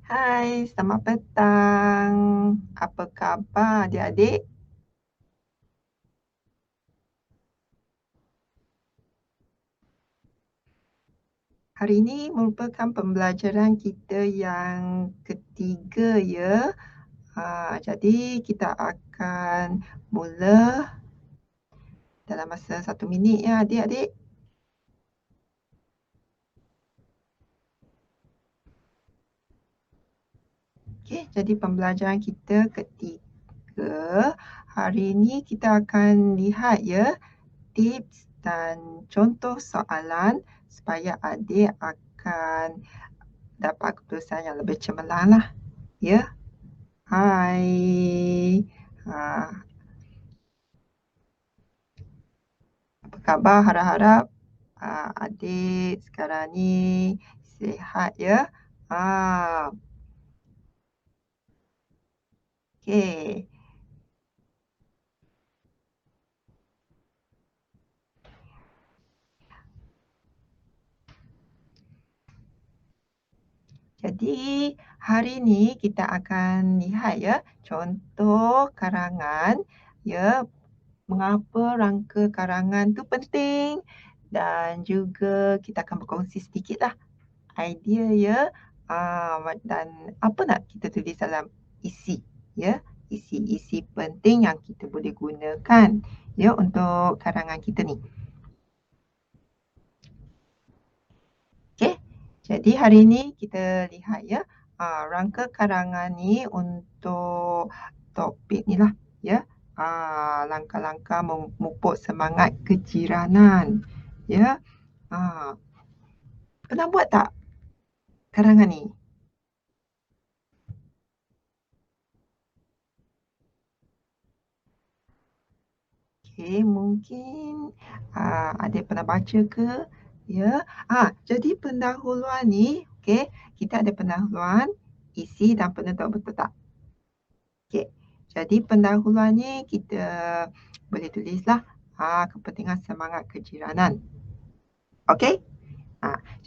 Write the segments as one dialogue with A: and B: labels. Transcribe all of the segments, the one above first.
A: Hai, selamat petang. Apa khabar adik-adik? Hari ini merupakan pembelajaran kita yang ketiga ya. Jadi kita akan mula dalam masa 1 minit ya adik-adik. Okey, jadi pembelajaran kita ketiga. Hari ini kita akan lihat ya tips dan contoh soalan supaya adik akan dapat keputusan yang lebih cemerlang lah. Ya. Hai. Ha, apa khabar? Harap-harap adik sekarang ni sihat ya. Ah, okey. Jadi hari ni kita akan lihat ya contoh karangan ya, mengapa rangka karangan tu penting dan juga kita akan berkongsi sedikitlah idea ya, dan apa nak kita tulis dalam isi ya, isi-isi penting yang kita boleh gunakan ya untuk karangan kita ni. Okey, jadi hari ini kita lihat ya, rangka karangan ni untuk topik ni lah ya, langkah-langkah memupuk semangat kejiranan ya. Ah, Pernah buat tak karangan ni? Okey, mungkin, adik pernah baca ke? Ya. Jadi pendahuluan ni, okey, kita ada pendahuluan, isi dan penutup, betul tak? Okey. Jadi pendahuluan ni kita boleh tulislah, kepentingan semangat kejiranan. Okey?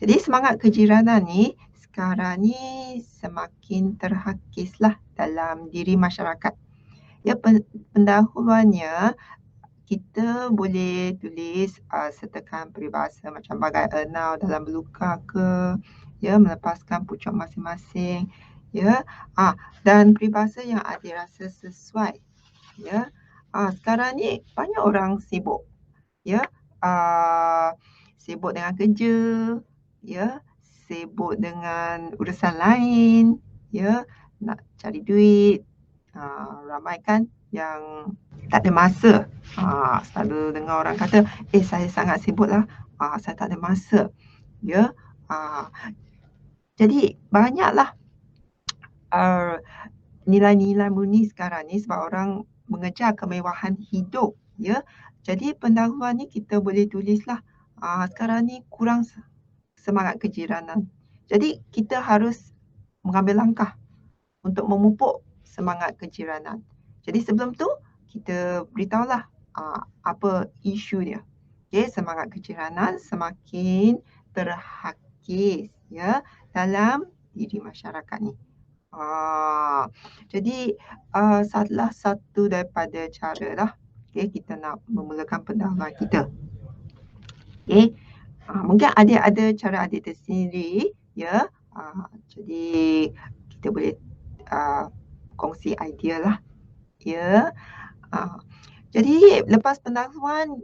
A: Jadi semangat kejiranan ni sekarang ni semakin terhakislah dalam diri masyarakat. Ya, pendahuluannya kita boleh tulis sertakan peribahasa macam bagai enau dalam berluka ke, ya, melepaskan pucuk masing-masing, ya. Dan peribahasa yang adik rasa sesuai, ya. Sekarang ni banyak orang sibuk, ya. Sibuk dengan kerja, ya, sibuk dengan urusan lain, ya, nak cari duit. Ramai kan yang tak ada masa. Selalu dengar orang kata, saya sangat sibuk lah, saya tak ada masa. Ya, ah, jadi banyaklah uh, nilai-nilai murni sekarang ni sebab orang mengejar kemewahan hidup. Ya, jadi pendahuluan ni kita boleh tulislah. Sekarang ni kurang semangat kejiranan. Jadi kita harus mengambil langkah untuk memupuk semangat kejiranan. Jadi sebelum tu kita beritahulah apa isu dia. Okey, semangat kejiranan semakin terhakis ya dalam diri masyarakat ni. Jadi salah satu daripada cara lah, kita nak memulakan pendahuluan kita. Okey, mungkin adik ada cara adik tersendiri ya. Jadi kita boleh kongsi idea lah ya. Jadi lepas pendahuluan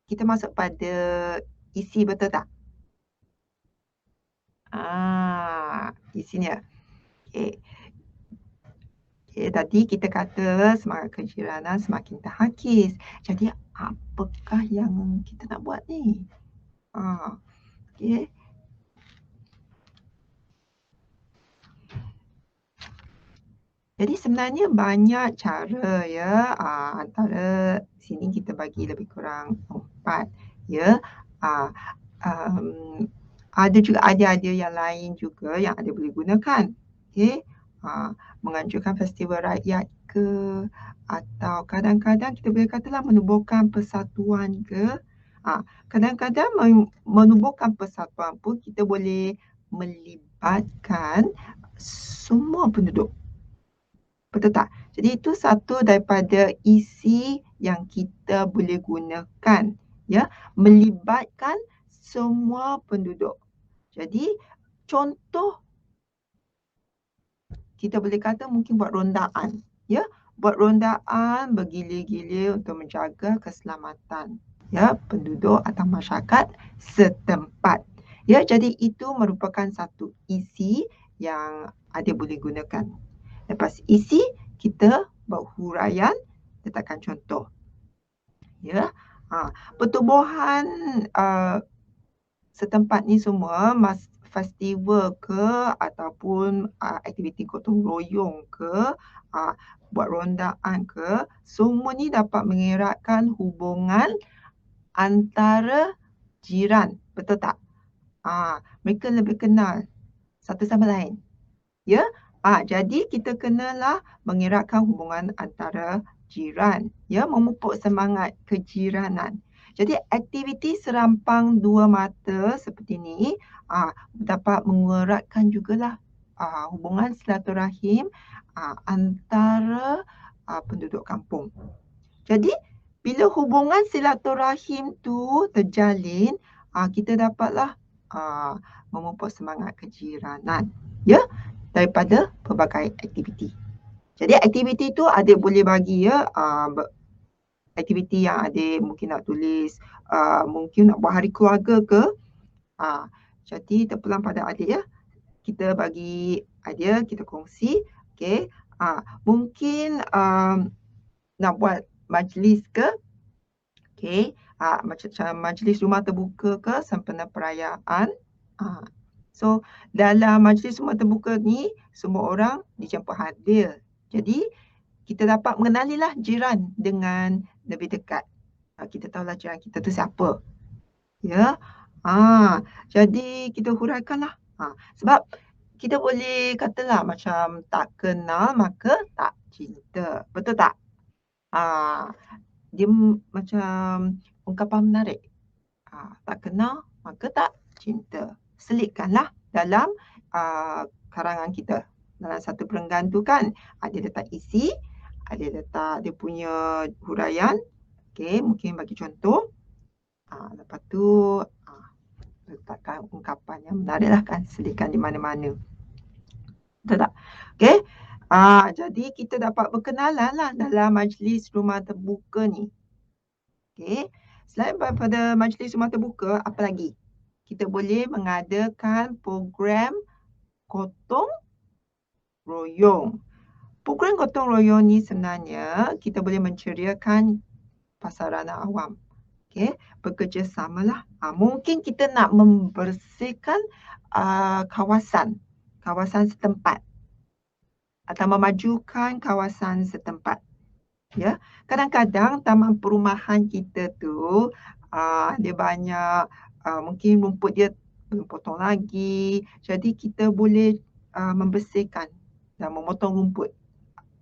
A: kita masuk pada isi, betul tak? Isinya. Okey. Okey, tadi kita kata semangat kejiranan semakin terhakis. Jadi apakah yang kita nak buat ni? Okey. Jadi sebenarnya banyak cara ya, antara sini kita bagi lebih kurang 4 ya. Ah, Ada juga idea-idea yang lain juga yang ada boleh gunakan. Okey. Menganjurkan festival rakyat ke, atau kadang-kadang kita boleh katalah menubuhkan persatuan ke. Kadang-kadang menubuhkan persatuan pun kita boleh melibatkan semua penduduk. Betul tak? Jadi itu satu daripada isi yang kita boleh gunakan, ya, melibatkan semua penduduk. Jadi contoh kita boleh kata mungkin buat rondaan, ya, buat rondaan bergilir-gilir untuk menjaga keselamatan, ya, penduduk atau masyarakat setempat. Ya, jadi itu merupakan satu isi yang adik boleh gunakan. Lepas isi, kita buat huraian, letakkan contoh. Ya, pertubuhan setempat ni semua festival ke ataupun aktiviti gotong royong ke, buat rondaan ke, semua ni dapat mengeratkan hubungan antara jiran, betul tak? Mereka lebih kenal satu sama lain. Ya, jadi kita kenalah mengeratkan hubungan antara jiran, ya, memupuk semangat kejiranan. Jadi aktiviti serampang dua mata seperti ni dapat mengeratkan jugalah hubungan silaturahim antara penduduk kampung. Jadi bila hubungan silaturahim tu terjalin, kita dapatlah memupuk semangat kejiranan, ya, daripada pelbagai aktiviti. Jadi aktiviti tu adik boleh bagi, ya, aktiviti yang adik mungkin nak tulis, mungkin nak buat hari keluarga ke. Jadi terpulang pada adik, ya. Kita bagi idea, kita kongsi. Okey. Mungkin nak buat majlis ke. Okey. Macam majlis rumah terbuka ke sempena perayaan. So dalam majlis rumah terbuka ni semua orang dijemput hadir. Jadi kita dapat mengenalilah jiran dengan lebih dekat. Kita tahulah jiran kita tu siapa. Ya. Jadi kita huraikanlah. Sebab kita boleh katalah macam tak kenal maka tak cinta. Betul tak? Dia macam ungkapan menarik. Tak kenal maka tak cinta. Selitkanlah dalam karangan kita. Dalam satu perenggan tu kan ada letak isi, ada letak dia punya huraian. Okey, mungkin bagi contoh. Lepas tu letakkan ungkapan yang menarik lah kan, selitkan di mana-mana. Betul tak? Okey. Jadi kita dapat berkenalan lah dalam majlis rumah terbuka ni. Okey. Selain daripada majlis rumah terbuka, apa lagi? Kita boleh mengadakan program gotong royong. Program gotong royong ni sebenarnya kita boleh menceriakan pasaran awam. Okey, bekerjasamalah. Mungkin kita nak membersihkan kawasan setempat atau memajukan kawasan setempat. Ya, kadang-kadang taman perumahan kita tu dia banyak mungkin rumput dia belum potong lagi. Jadi kita boleh membersihkan dan memotong rumput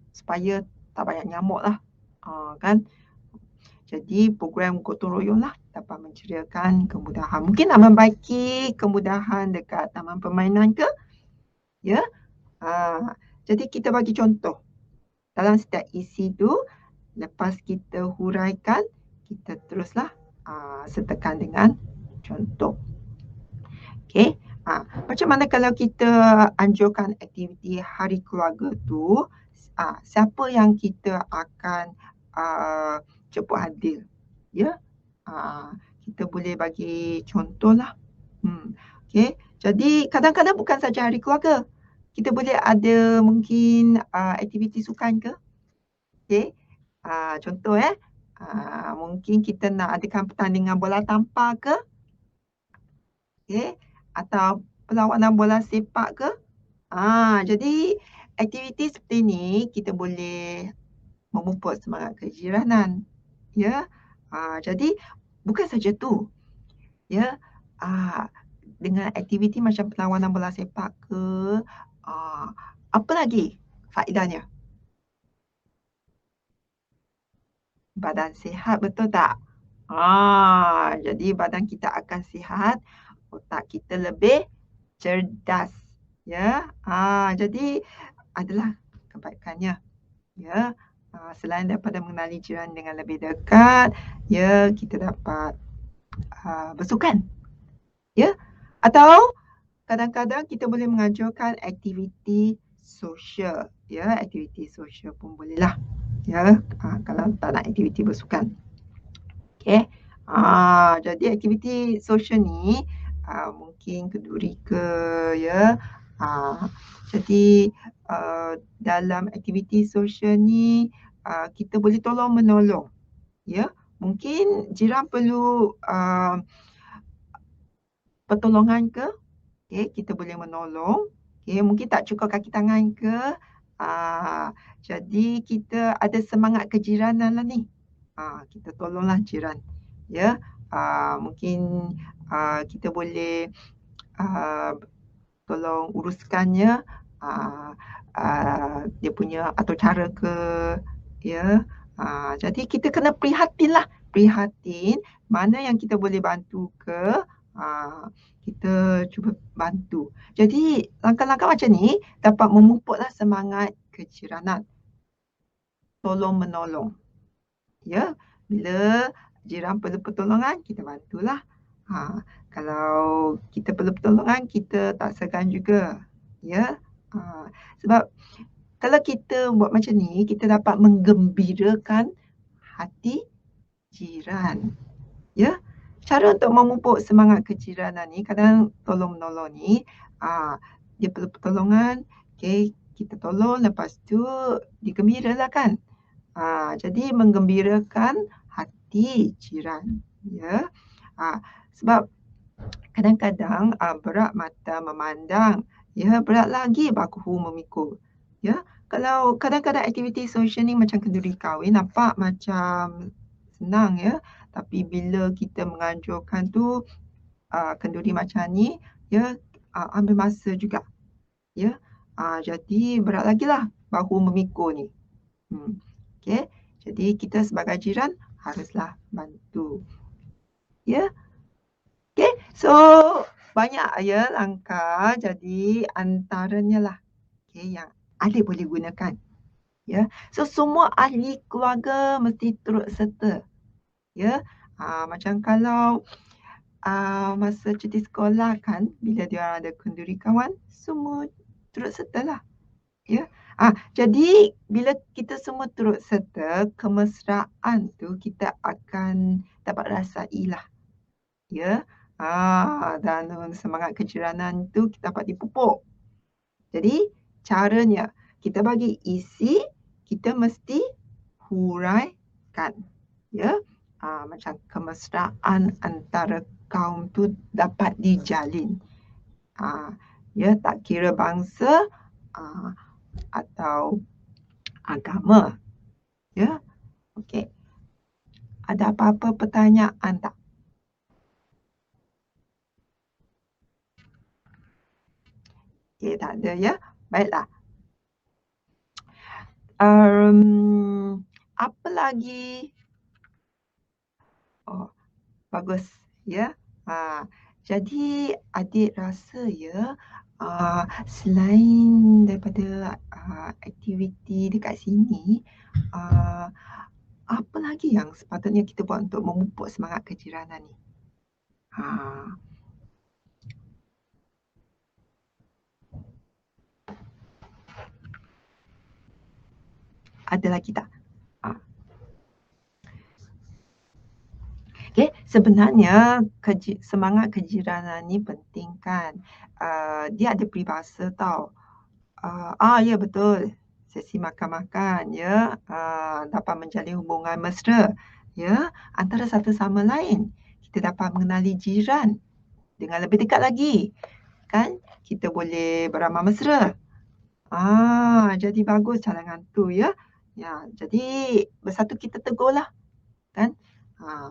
A: supaya tak banyak nyamuk lah. Kan? Jadi program gotong royong lah dapat menceriakan kemudahan. Mungkin nak membaiki kemudahan dekat taman permainan ke? Ya. Jadi kita bagi contoh. Dalam setiap isi tu, lepas kita huraikan, kita teruslah sertakan dengan contoh. Okey. Macam mana kalau kita anjurkan aktiviti hari keluarga tu, siapa yang kita akan jemput hadir? Ya. Kita boleh bagi contoh lah. Okey. Jadi kadang-kadang bukan saja hari keluarga. Kita boleh ada mungkin aktiviti sukan ke? Okey. Contoh mungkin kita nak adakan pertandingan bola tampar ke? Okey. Atau perlawanan bola sepak ke? Jadi aktiviti seperti ni kita boleh memupuk semangat kejiranan. Ya. Jadi bukan saja tu. Ya. Dengan aktiviti macam perlawanan bola sepak ke, apa lagi faedahnya? Badan sihat, betul tak? Jadi badan kita akan sihat, otak kita lebih cerdas. Ya. Jadi adalah kebaikannya. Ya. Selain daripada mengenali jiran dengan lebih dekat, ya kita dapat bersukan. Ya. Atau kadang-kadang kita boleh mengajukan aktiviti sosial. Ya, aktiviti sosial pun bolehlah. Ya, kalau tak nak aktiviti bersukan. Okey. Jadi aktiviti sosial ni mungkin kenduri ke, ya. Jadi dalam aktiviti sosial ni kita boleh tolong menolong, ya. Mungkin jiran perlu pertolongan ke, okey, kita boleh menolong. Okey, mungkin tak cukup kaki tangan ke. Jadi kita ada semangat kejiranan lah ni. Kita tolonglah jiran. Ya, mungkin kita boleh tolong uruskannya dia punya atur cara ke, ya. Jadi kita kena prihatinlah, prihatin mana yang kita boleh bantu ke, kita cuba bantu. Jadi langkah-langkah macam ni dapat memupuklah semangat kejiranan, tolong menolong. Ya, bila jiran perlu pertolongan, kita bantulah. Kalau kita perlu pertolongan, kita tak segan juga. Ya, sebab kalau kita buat macam ni, kita dapat menggembirakan hati jiran. Ya, cara untuk memupuk semangat kejiranan ni, kadang tolong menolong ni, dia perlu pertolongan, okay, kita tolong, lepas tu digembiralah kan. Jadi menggembirakan hati jiran. Ya, sebab kadang-kadang berat mata memandang, ya, berat lagi bahu memikul. Ya, kalau kadang-kadang aktiviti sosial ni macam kenduri kahwin nampak macam senang, ya, tapi bila kita menganjurkan tu kenduri macam ni, ya, ambil masa juga. Ya, jadi berat lagi lah bahu memikul ni. Okey, jadi kita sebagai jiran haruslah bantu. Ya. Okey, so banyak ya langkah, jadi antaranya lah yang adik boleh gunakan. Ya, so semua ahli keluarga mesti turut serta. Ya, macam kalau masa cuti sekolah kan, bila dia ada kenduri kawan, semua turut sertalah. Ya. Jadi bila kita semua turut serta, kemesraan tu kita akan dapat rasailah. Ya. Dan semangat kejiranan tu kita dapat dipupuk. Jadi caranya kita bagi isi, kita mesti huraikan. Ya. Macam kemesraan antara kaum tu dapat dijalin. Ya, tak kira bangsa atau agama. Ya. Okey. Ada apa-apa pertanyaan tak? Okey, tak ada ya. Baiklah. Apa lagi? Oh, bagus ya. Jadi adik rasa ya, selain daripada aktiviti dekat sini, apa lagi yang sepatutnya kita buat untuk memupuk semangat kejiranan ni? Ada lagi tak? Okey, sebenarnya semangat kejiranan ni penting kan. Dia ada peribahasa tau. Ya betul. Sesi makan-makan ya, dapat menjalin hubungan mesra ya antara satu sama lain. Kita dapat mengenali jiran dengan lebih dekat lagi. Kan? Kita boleh beramal mesra. Jadi bagus cadangan tu ya. Ya, jadi bersatu kita tegurlah. Kan?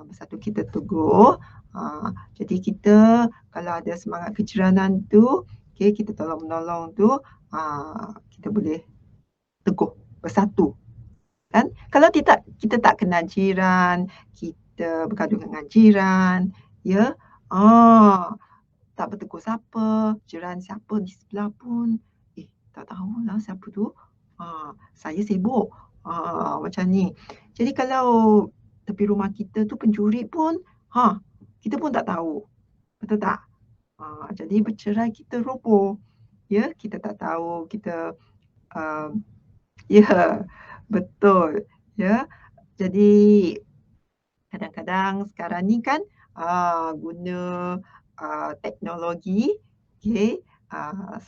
A: Bersatu kita tegur. Jadi kita kalau ada semangat kejiranan tu, okay, kita tolong menolong tu, kita boleh teguh, bersatu. Kan? Kalau kita tak kenal jiran, kita bergaduh dengan jiran, ya. tak bertegur siapa, jiran siapa di sebelah pun, tak tahulah siapa tu. Saya sibuk. Macam ni. Jadi kalau tepi rumah kita tu pencuri pun, kita pun tak tahu. Betul tak? Jadi bercerai kita roboh. Ya, kita tak tahu, kita ya, betul. Ya. Jadi kadang-kadang sekarang ni kan guna teknologi, okey.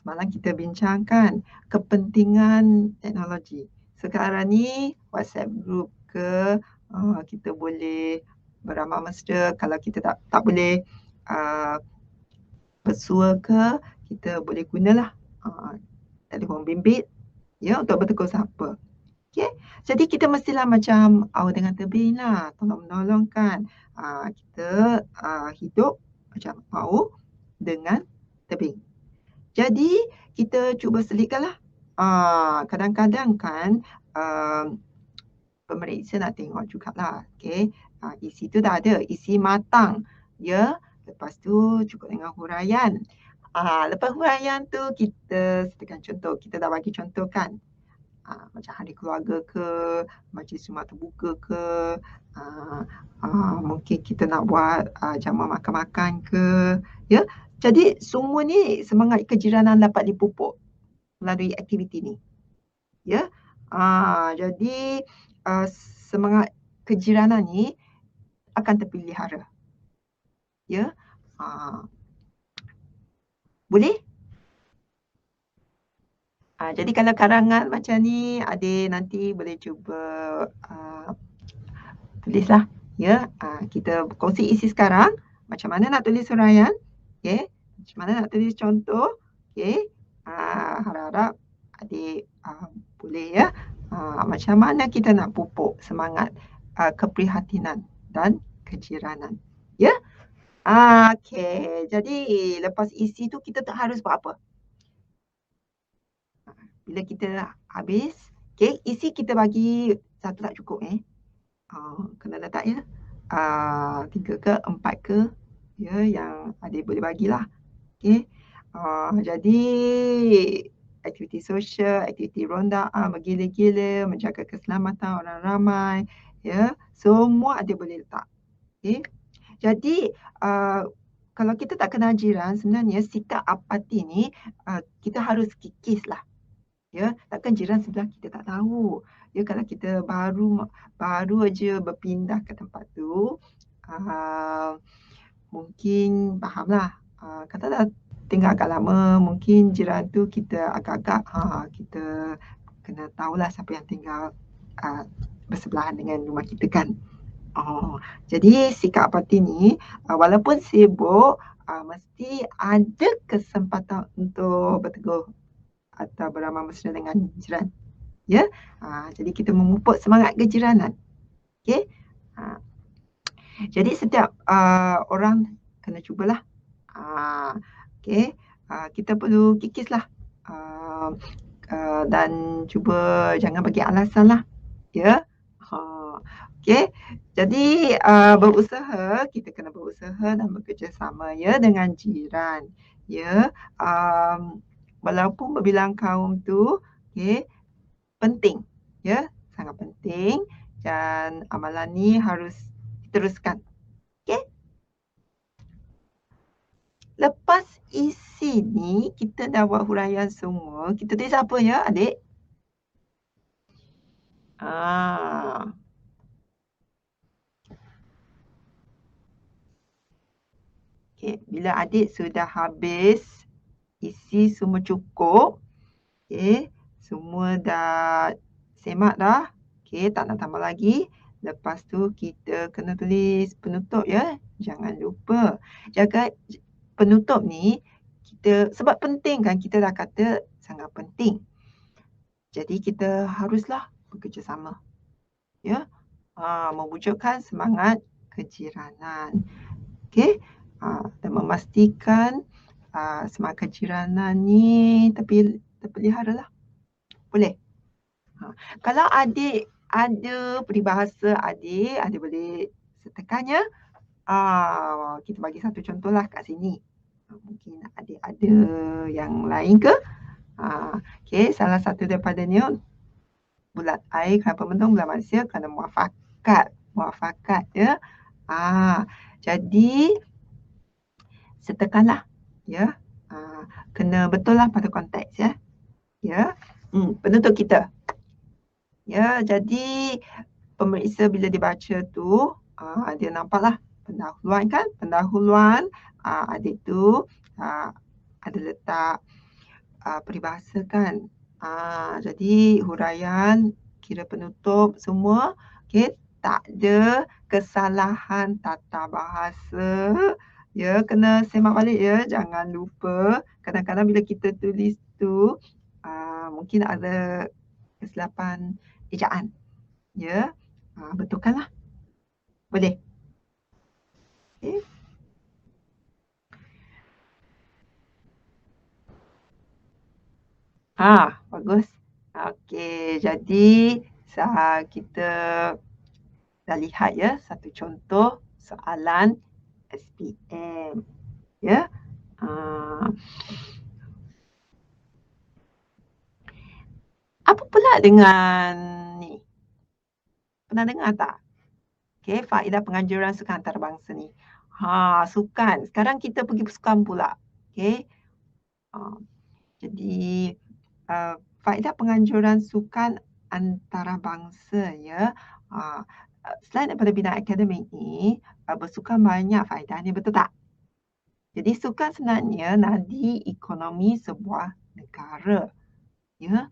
A: Semalam kita bincangkan kepentingan teknologi. Sekarang ni WhatsApp group ke, kita boleh beramal mesra. Kalau kita tak boleh bersua ke, kita boleh gunalah telefon bimbit ya untuk bertegur sapa. Okey. Jadi kita mestilah macam awal dengan tebing lah, tolong-menolong kan. Kita hidup macam awal dengan tebing. Jadi kita cuba selitkanlah. Kadang-kadang kan pemeriksa nak tengok jugalah. Okey. Isi tu dah ada, isi matang. Ya. Lepas tu cukup dengan huraian. Lepas huraian tu kita sediakan contoh. Kita dah bagi contoh kan. Macam hari keluarga ke, majlis Jumaat terbuka ke, mungkin kita nak buat jamuan makan-makan ke, ya. Jadi semua ni semangat kejiranan dapat dipupuk melalui aktiviti ni. Ya. Jadi semangat kejiranan ni akan terpelihara. Ya. Boleh? Jadi kalau karangan macam ni, adik nanti boleh cuba tulislah. Ya, kita kongsi isi sekarang. Macam mana nak tulis huraian. Okay. Macam mana nak tulis contoh. Okay. Harap-harap adik boleh ya. Macam mana kita nak pupuk semangat keprihatinan dan kejiranan. Ya. Okay. Jadi lepas isi tu kita tak harus buat apa. Bila kita habis, okay, isi kita bagi satu tak cukup kena letak ya. 3 ke 4 ke ya yang adik boleh bagilah. Okey. Jadi aktiviti sosial, aktiviti ronda bergila-gila, menjaga keselamatan orang ramai ya. Semua adik boleh letak. Okey. Jadi kalau kita tak kenal jiran, sebenarnya sikap apati ni kita harus kikislah. Ya, takkan jiran sebelah kita tak tahu. Ya, kalau kita baru aja berpindah ke tempat tu, mungkin fahamlah. Katalah tinggal agak lama, mungkin jiran tu kita agak-agak kita kena tahulah siapa yang tinggal bersebelahan dengan rumah kita kan. Jadi sikap apati ni walaupun sibuk mesti ada kesempatan untuk bertegur atau beramal mesra dengan jiran. Ya. Jadi kita memupuk semangat kejiranan. Okey. Jadi setiap orang kena cubalah. Okey. Kita perlu kikislah. Dan cuba jangan bagi alasan lah. Ya. Okey. Jadi berusaha, kita kena berusaha dan bekerjasama ya dengan jiran. Ya. Walaupun berbilang kaum tu, okay, penting, ya, sangat penting dan amalan ni harus diteruskan. Okay. Lepas isi ni, kita dah buat huraian semua. Kita tulis apa ya, adik? Okay. Bila adik sudah habis isi semua cukup, okey, semua dah semak dah. Okey, tak nak tambah lagi. Lepas tu kita kena tulis penutup ya. Jangan lupa. Jaga penutup ni kita sebab penting kan, kita dah kata sangat penting. Jadi kita haruslah bekerjasama. Ya. Mewujudkan semangat kejiranan. Okey. Dan memastikan semangat kejiranan ni terpelihara lah. Boleh? Kalau adik ada peribahasa adik boleh sertakannya. Kita bagi satu contoh lah kat sini. Mungkin adik ada yang lain ke? Okey, salah satu daripadanya bulat air kenapa mendung bulan manusia kerana muafakat. Muafakat ya. Jadi setekanlah ya. Kena betul lah pada konteks ya. Ya. Penutup kita. Ya, jadi pemeriksa bila dibaca tu dia nampaklah pendahuluan kan? Pendahuluan adik tu ada letak peribahasa kan. Jadi huraian, kira penutup semua. Okey, tak ada kesalahan tata bahasa. Ya, kena semak balik ya. Jangan lupa. Kadang-kadang bila kita tulis tu mungkin ada kesilapan ejaan. Ya, betulkanlah. Boleh? Okey. Bagus. Okey, jadi kita dah lihat ya satu contoh soalan SPM. Ya. Apa pula dengan ni? Pernah dengar tak? Okey, faedah penganjuran sukan antarabangsa ni. Sukan. Sekarang kita pergi bersukan pula. Okey. Jadi faedah penganjuran sukan antarabangsa ya. Selain daripada bidang akademik ni, bersukan banyak faedahnya, betul tak? Jadi sukan sebenarnya nadi ekonomi sebuah negara. Ya.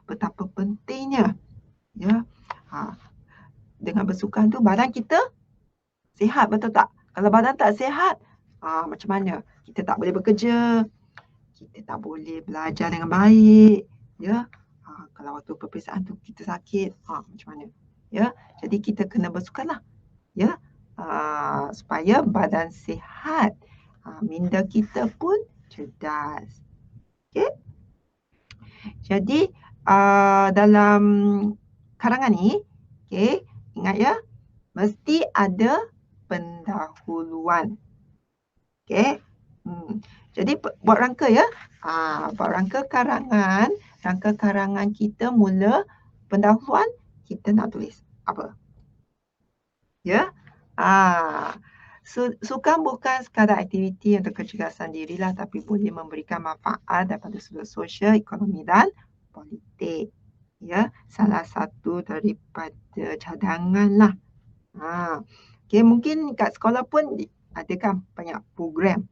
A: Betapa pentingnya ya. Dengan bersukan tu badan kita sihat, betul tak? Kalau badan tak sihat, macam mana? Kita tak boleh bekerja, kita tak boleh belajar dengan baik, ya. Kalau waktu peperiksaan tu kita sakit, macam mana? Ya, jadi kita kena bersukanlah, ya. Supaya badan sihat, minda kita pun cerdas. Okey? Jadi dalam karangan ni, okey, ingat ya, mesti ada pendahuluan. Okey. Jadi buat rangka ya. Buat rangka karangan, kita mula pendahuluan, kita nak tulis apa? Ya. Sukan bukan sekadar aktiviti untuk kecergasan dirilah, tapi boleh memberikan manfaat daripada sudut sosial, ekonomi dan politik. Ya, salah satu daripada cadangan lah. Okey, mungkin kat sekolah pun ada kan banyak program.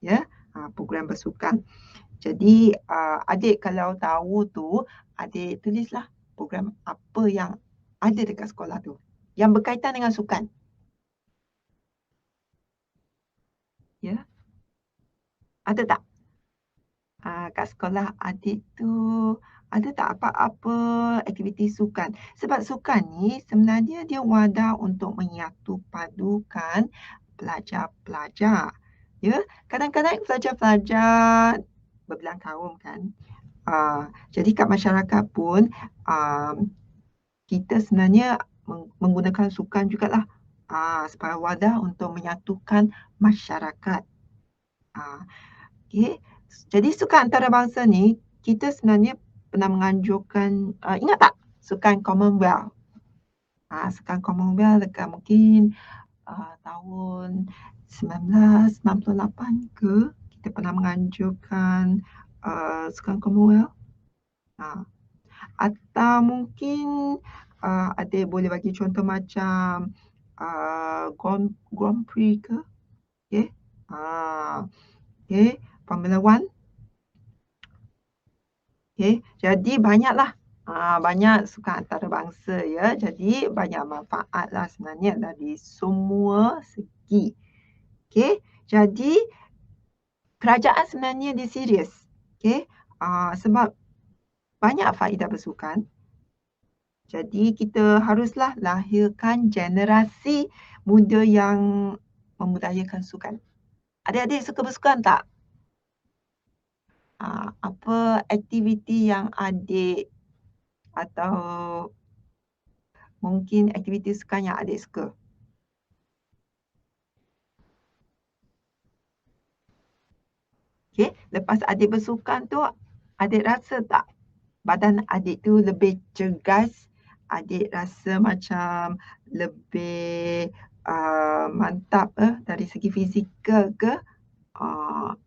A: Ya, program bersukan. Jadi adik kalau tahu tu, adik tulislah program apa yang ada dekat sekolah tu yang berkaitan dengan sukan. Ya. Ada tak? Kat sekolah adik tu ada tak apa-apa aktiviti sukan? Sebab sukan ni sebenarnya dia wadah untuk menyatu padukan pelajar-pelajar. Ya, kadang-kadang pelajar-pelajar berbilang kaum kan. Jadi kat masyarakat pun kita sebenarnya menggunakan sukan jugalah sebagai wadah untuk menyatukan masyarakat. Okey. Jadi sukan antarabangsa ni kita sebenarnya pernah menganjurkan, ingat tak sukan Commonwealth? Sukan Commonwealth dekat mungkin tahun 1998 ke, kita pernah menganjurkan sukan Commonwealth. Atau mungkin adik boleh bagi contoh macam Grand Prix ke? Okey. Okey, Formula One. Okey, jadi banyaklah. Banyak sukan antarabangsa ya. Jadi banyak manfaatlah sebenarnya dari semua segi. Okey, jadi kerajaan sebenarnya dia serius. Okey, sebab banyak faedah bersukan. Jadi kita haruslah lahirkan generasi muda yang membudayakan sukan. Adik-adik suka bersukan tak? Apa aktiviti yang adik atau mungkin aktiviti sukan yang adik suka? lepas adik bersukan tu, adik rasa tak badan adik tu lebih cergas, adik rasa macam lebih mantap dari segi fizikal ke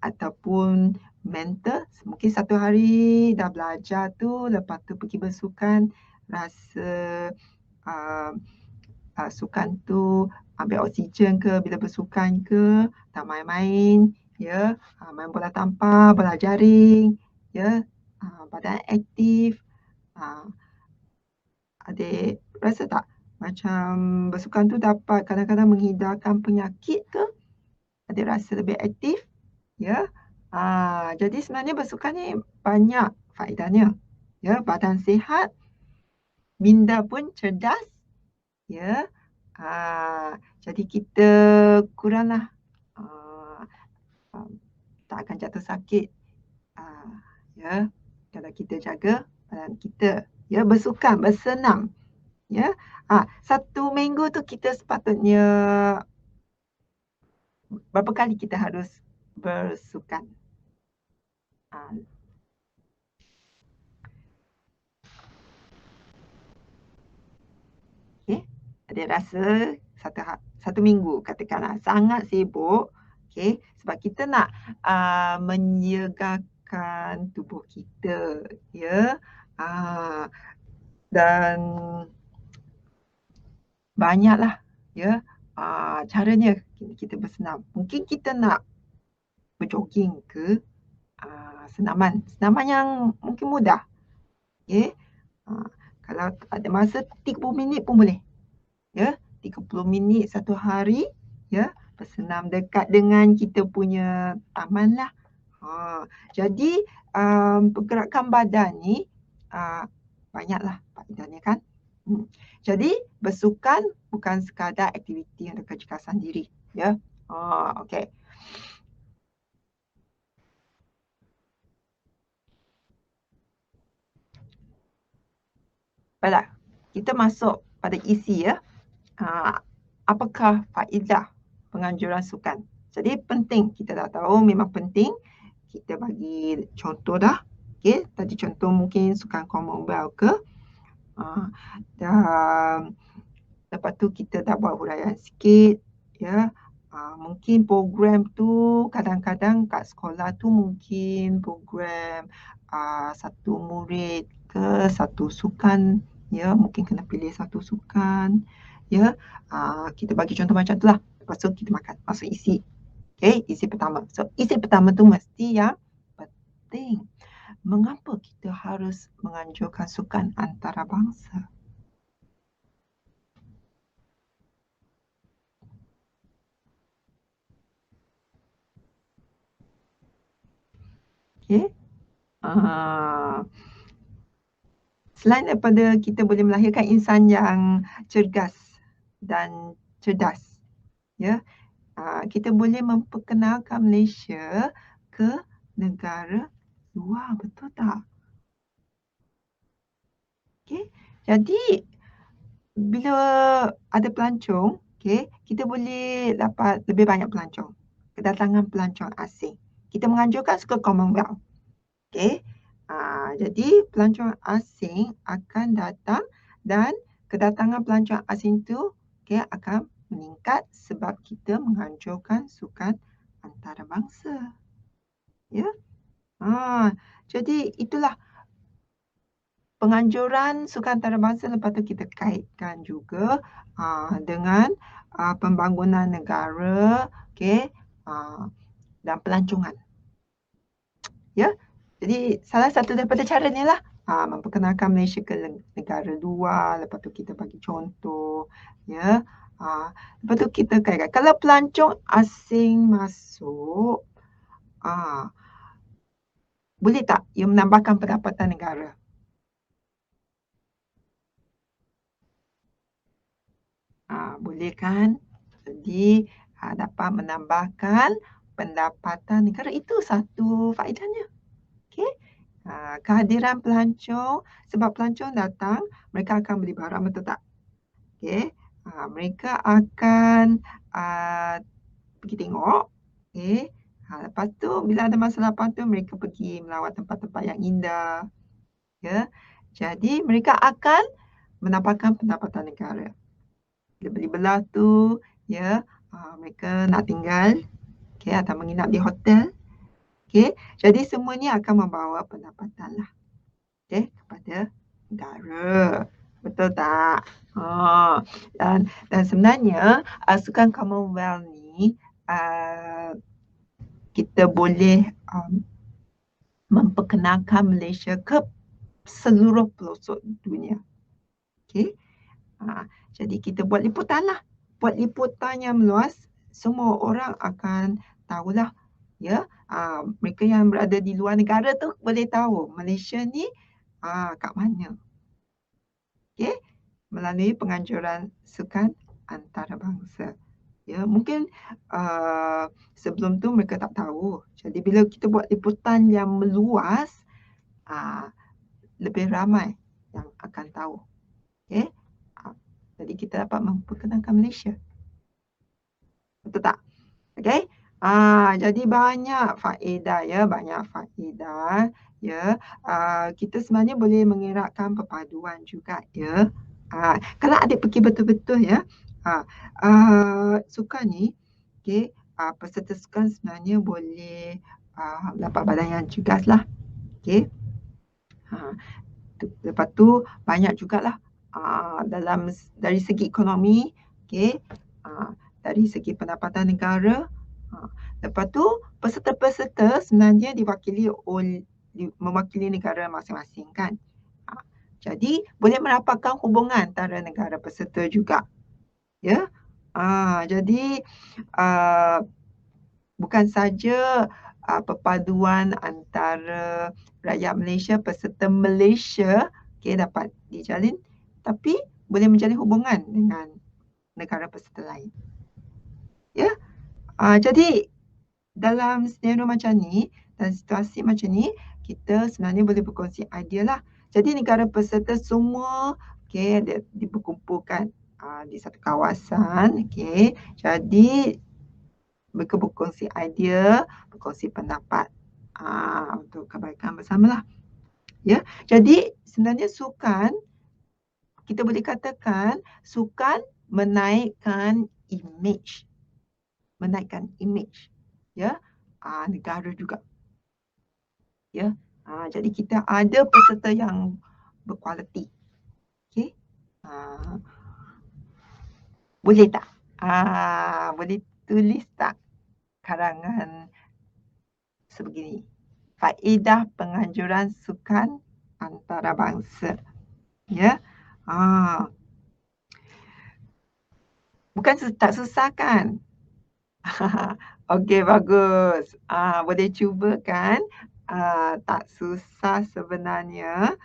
A: ataupun mental. Mungkin satu hari dah belajar tu, lepas tu pergi bersukan, rasa uh, sukan tu ambil oksigen ke bila bersukan ke, tak main-main, ya, main bola tampar, bola jaring, ya, badan aktif. Adik rasa tak macam bersukan tu dapat kadang-kadang menghindarkan penyakit ke? Adik rasa lebih aktif, ya. Jadi sebenarnya bersukan ni banyak faedahnya. Ya, badan sihat, minda pun cerdas, ya. Jadi kita kuranglah tak akan jatuh sakit. Ya, kalau kita jaga badan kita, ya, bersukan, bersenam, ya. Satu minggu tu kita sepatutnya berapa kali kita harus bersukan? Okey, adik rasa satu minggu katakanlah sangat sibuk, okey, sebab kita nak menyegarkan tubuh kita, ya. Dan banyaklah, ya, caranya kita bersenam. Mungkin kita nak berjoging ke, senaman yang mungkin mudah, okey. Kalau ada masa 30 minit pun boleh. Ya, 30 minit satu hari, ya, bersenam dekat dengan kita punya taman lah. Jadi pergerakan badan ni banyaklah faedahnya kan. Jadi bersukan bukan sekadar aktiviti untuk kecergasan diri, ya. Okey. Baiklah, kita masuk pada isi, ya. Apakah faedah penganjuran sukan? Jadi penting, kita dah tahu memang penting. Kita bagi contoh dah. Okey, tadi contoh mungkin sukan Commonwealth ke. Dan lepas tu kita dah buat huraian sikit, ya. Mungkin program tu kadang-kadang kat sekolah tu mungkin program satu murid ke satu sukan, ya, mungkin kena pilih satu sukan, ya. Kita bagi contoh macam tu lah. Lepas tu kita masuk isi. Okay, isi pertama. So, isi pertama tu mesti yang penting. Mengapa kita harus menganjurkan sukan antarabangsa? Okay. Selain daripada kita boleh melahirkan insan yang cergas dan cerdas, ya, kita boleh memperkenalkan Malaysia ke negara luar, betul tak? Okay. Jadi bila ada pelancong, okay, kita boleh dapat lebih banyak pelancong. Kedatangan pelancong asing. Kita menganjurkan suka Commonwealth. Okay. Jadi pelancong asing akan datang dan kedatangan pelancong asing tu, okay, akan meningkat sebab kita menganjurkan sukan antarabangsa. Ya. Jadi itulah penganjuran sukan antarabangsa. Lepas tu kita kaitkan juga dengan pembangunan negara, okay, dan pelancongan. Ya, jadi salah satu daripada cara ni lah memperkenalkan Malaysia ke negara luar. Lepas tu kita bagi contoh, ya. Lepas tu kita kaitkan. Kalau pelancong asing masuk, boleh tak ia menambahkan pendapatan negara? Boleh kan? Jadi dapat menambahkan pendapatan negara. Itu satu faedahnya. Okey. Kehadiran pelancong, sebab pelancong datang, mereka akan beli barang, betul tak? Okey. Mereka akan pergi tengok. Okey. Lepas tu bila ada masa lapang tu mereka pergi melawat tempat-tempat yang indah, ya. Jadi mereka akan mendapatkan pendapatan negara. Bila beli belah tu, ya, mereka nak tinggal, okey, atau menginap di hotel, okey. Jadi semua ni akan membawa pendapatan lah, okey, kepada negara. Betul tak? Dan sebenarnya sukan Commonwealth ni kita boleh memperkenalkan Malaysia ke seluruh pelosok dunia. Okey. Jadi kita buat liputan lah. Buat liputan yang meluas, semua orang akan tahulah, ya. Mereka yang berada di luar negara tu boleh tahu Malaysia ni kat mana. Okey. Melalui penganjuran sukan antarabangsa. Ya, mungkin sebelum tu mereka tak tahu. Jadi bila kita buat liputan yang meluas, lebih ramai yang akan tahu. Okey. Jadi kita dapat memperkenalkan Malaysia. Betul tak? Okey. Jadi banyak faedah, ya, banyak faedah, ya. Kita sebenarnya boleh mengeratkan perpaduan juga, ya. Kalau adik fikir betul-betul, ya. Sukan ni, okey, peserta sukan sebenarnya boleh dapat badan yang cergas lah. Okey. Lepas tu banyak jugalah dari segi ekonomi, okey, dari segi pendapatan negara. Lepas tu peserta-peserta sebenarnya mewakili negara masing-masing kan. Jadi boleh merapatkan hubungan antara negara peserta juga. Ya. Jadi bukan saja perpaduan antara rakyat Malaysia, peserta Malaysia, dapat dijalin, tapi boleh menjalin hubungan dengan negara peserta lain. Ya. Jadi dalam senario macam ni dan situasi macam ni, kita sebenarnya boleh berkongsi idea lah. Jadi negara peserta semua berkumpulkan di satu kawasan, jadi mereka berkongsi idea, berkongsi pendapat untuk kebaikan bersamalah. Ya. Jadi sebenarnya sukan, kita boleh katakan sukan menaikkan image. Ya, negara juga. Ya. Jadi kita ada peserta yang berkualiti. Okey. Boleh tak? Boleh tulis tak karangan sebegini? Faedah penganjuran sukan antarabangsa. Ya. Bukan tak susah kan? Okey, bagus. Boleh cuba kan? Tak susah sebenarnya.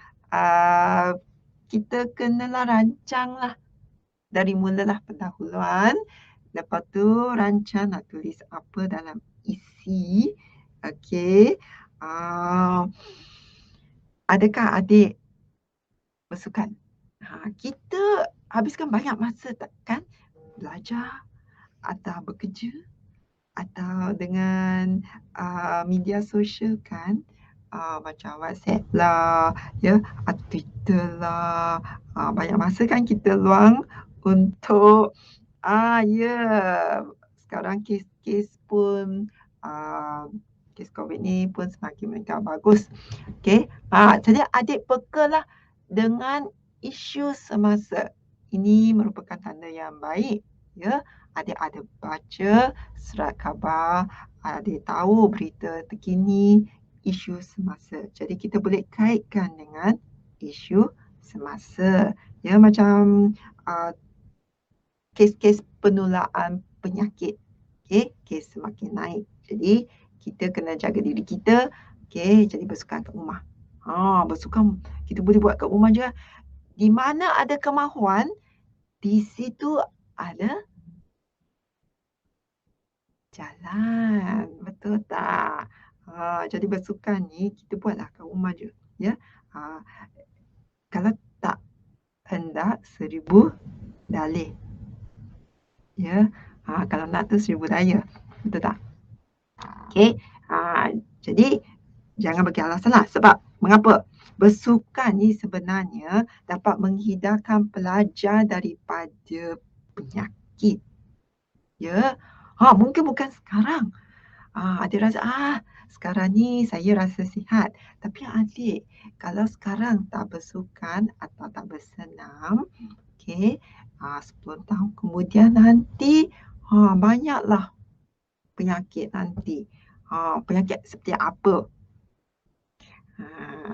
A: Kita kenalah rancanglah. Dari mulalah pendahuluan. Lepas tu rancang nak tulis apa dalam isi. Okey. Adakah adik bersukan? Kita habiskan banyak masa tak kan? Belajar atau bekerja atau dengan media sosial kan, macam WhatsApp lah, ya, Twitter lah. Banyak masa kan kita luang untuk ya, sekarang kes-kes pun kes COVID ni pun semakin meningkat bagus. Okey. Jadi adik pekalah dengan isu semasa. Ini merupakan tanda yang baik, ya. Adik ada baca surat khabar, adik tahu berita terkini, isu semasa. Jadi kita boleh kaitkan dengan isu semasa. Ya, macam kes-kes penularan penyakit. Kes semakin naik. Jadi kita kena jaga diri kita. Jadi bersukan kat rumah. Bersukan kita boleh buat kat rumah je. Di mana ada kemahuan, di situ ada jalan. Betul tak? Jadi bersukan ni kita buatlah kat rumah je. Ya. Kalau tak hendak 1000 dalih. Ya. Kalau nak tu 1000 daya. Betul tak? Okey, jadi jangan bagi alasan lah. Sebab mengapa? Bersukan ni sebenarnya dapat menghindarkan pelajar daripada penyakit. Ya. Mungkin bukan sekarang. Adik rasa, sekarang ni saya rasa sihat. Tapi adik, kalau sekarang tak bersukan atau tak bersenam, okey, 10 tahun kemudian nanti, banyaklah penyakit nanti. Penyakit seperti apa?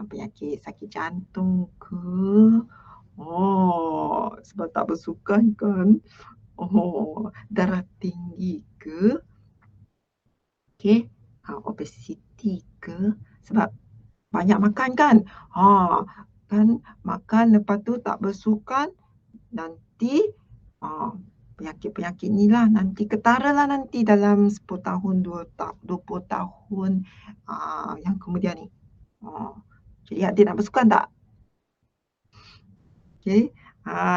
A: Penyakit sakit jantung ke? Sebab tak bersukan kan? Darah tinggi ke? Okey, obesiti ke? Sebab banyak makan kan? Kan makan lepas tu tak bersukan, nanti penyakit-penyakit ni lah nanti ketara lah nanti dalam 10 tahun, 20 tahun yang kemudian ni. Jadi adik nak bersukan tak? Okey.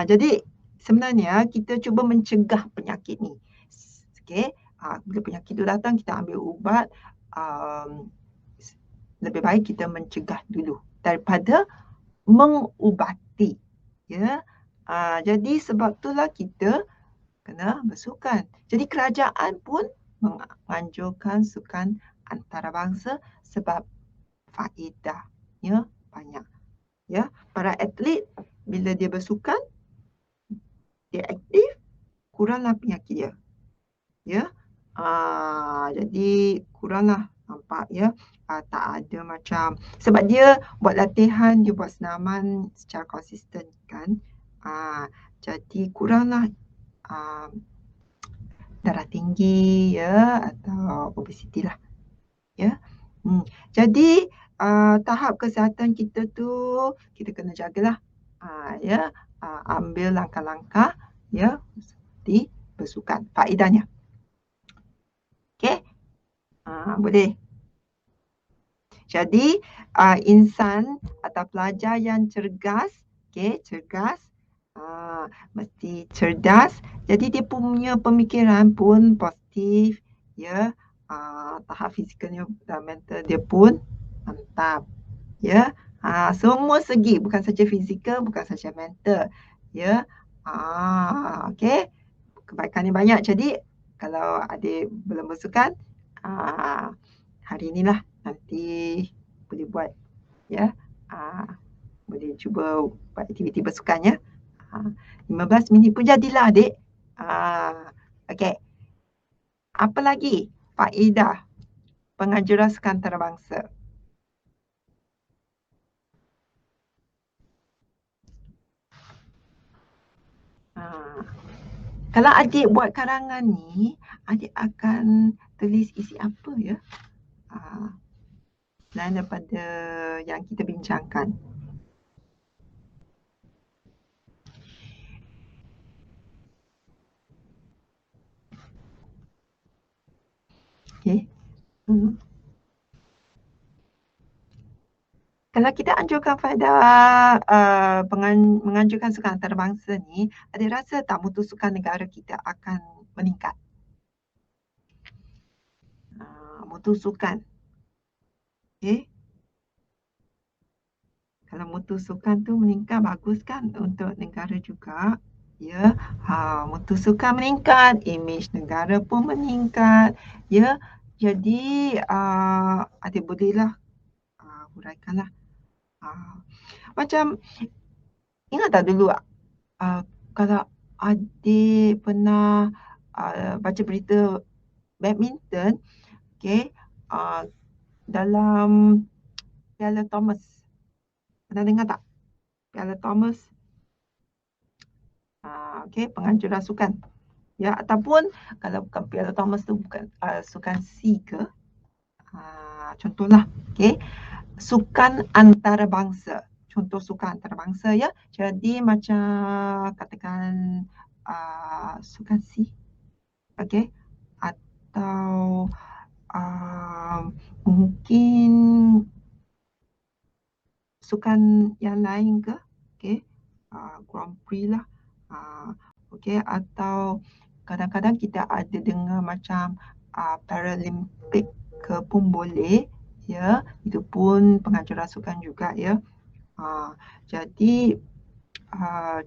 A: Jadi sebenarnya kita cuba mencegah penyakit ni. Okey. Bila penyakit tu datang kita ambil ubat, lebih baik kita mencegah dulu daripada mengubati. Ya. Jadi sebab itulah kita kena bersukan. Jadi kerajaan pun menganjurkan sukan antarabangsa sebab faedahnya banyak. Ya, para atlet bila dia bersukan, dia aktif, kuranglah penyakit dia. Ya. Jadi kuranglah nampak ya. Tak ada macam sebab dia buat latihan, dia buat senaman secara konsisten kan. Jadi kuranglah darah tinggi ya atau obesiti lah. Ya. Jadi tahap kesihatan kita tu kita kena jagalah. Ya, ambil langkah-langkah ya seperti bersukan. Faedahnya. Okey? Boleh. Jadi insan atau pelajar yang cergas, okey, cergas, mesti cerdas. Jadi dia punya pemikiran pun positif, ya. Tahap fizikalnya dan mental dia pun mantap. Ya. Semua segi, bukan saja fizikal, bukan saja mental. Ya. Okey. Kebaikannya banyak. Jadi kalau adik belum bersukan, hari inilah nanti boleh buat ya. Boleh cuba buat aktiviti bersukan ya. 15 minit pun jadilah adik. Okey. Apa lagi faedah pengajuran sukan antarabangsa? Kalau adik buat karangan ni, adik akan tulis isi apa ya? Selain daripada yang kita bincangkan. Okey. Kalau kita anjurkan faedah menganjurkan sukan antarabangsa ni, adik rasa tak mutu sukan negara kita akan meningkat? Mutu sukan. Okey. Kalau mutu sukan tu meningkat, bagus kan untuk negara juga. Ya, mutu sukan meningkat, imej negara pun meningkat. Ya, jadi adik bolehlah huraikanlah. Macam ingat tak dulu kalau adik pernah baca berita badminton, okey, dalam Piala Thomas. Pernah dengar tak? Piala Thomas. Okey, penganjuran sukan. Ya, ataupun kalau bukan Piala Thomas tu bukan sukan C ke? Contohlah, okey. Sukan antarabangsa. Contoh sukan antarabangsa ya. Jadi macam katakan sukan C. Okey. Atau mungkin sukan yang lain ke? Okey. Grand Prix lah. Okey, atau kadang-kadang kita ada dengar macam Paralympic ke pun boleh, ya. Itu pun pengajar rasukan juga, ya. Jadi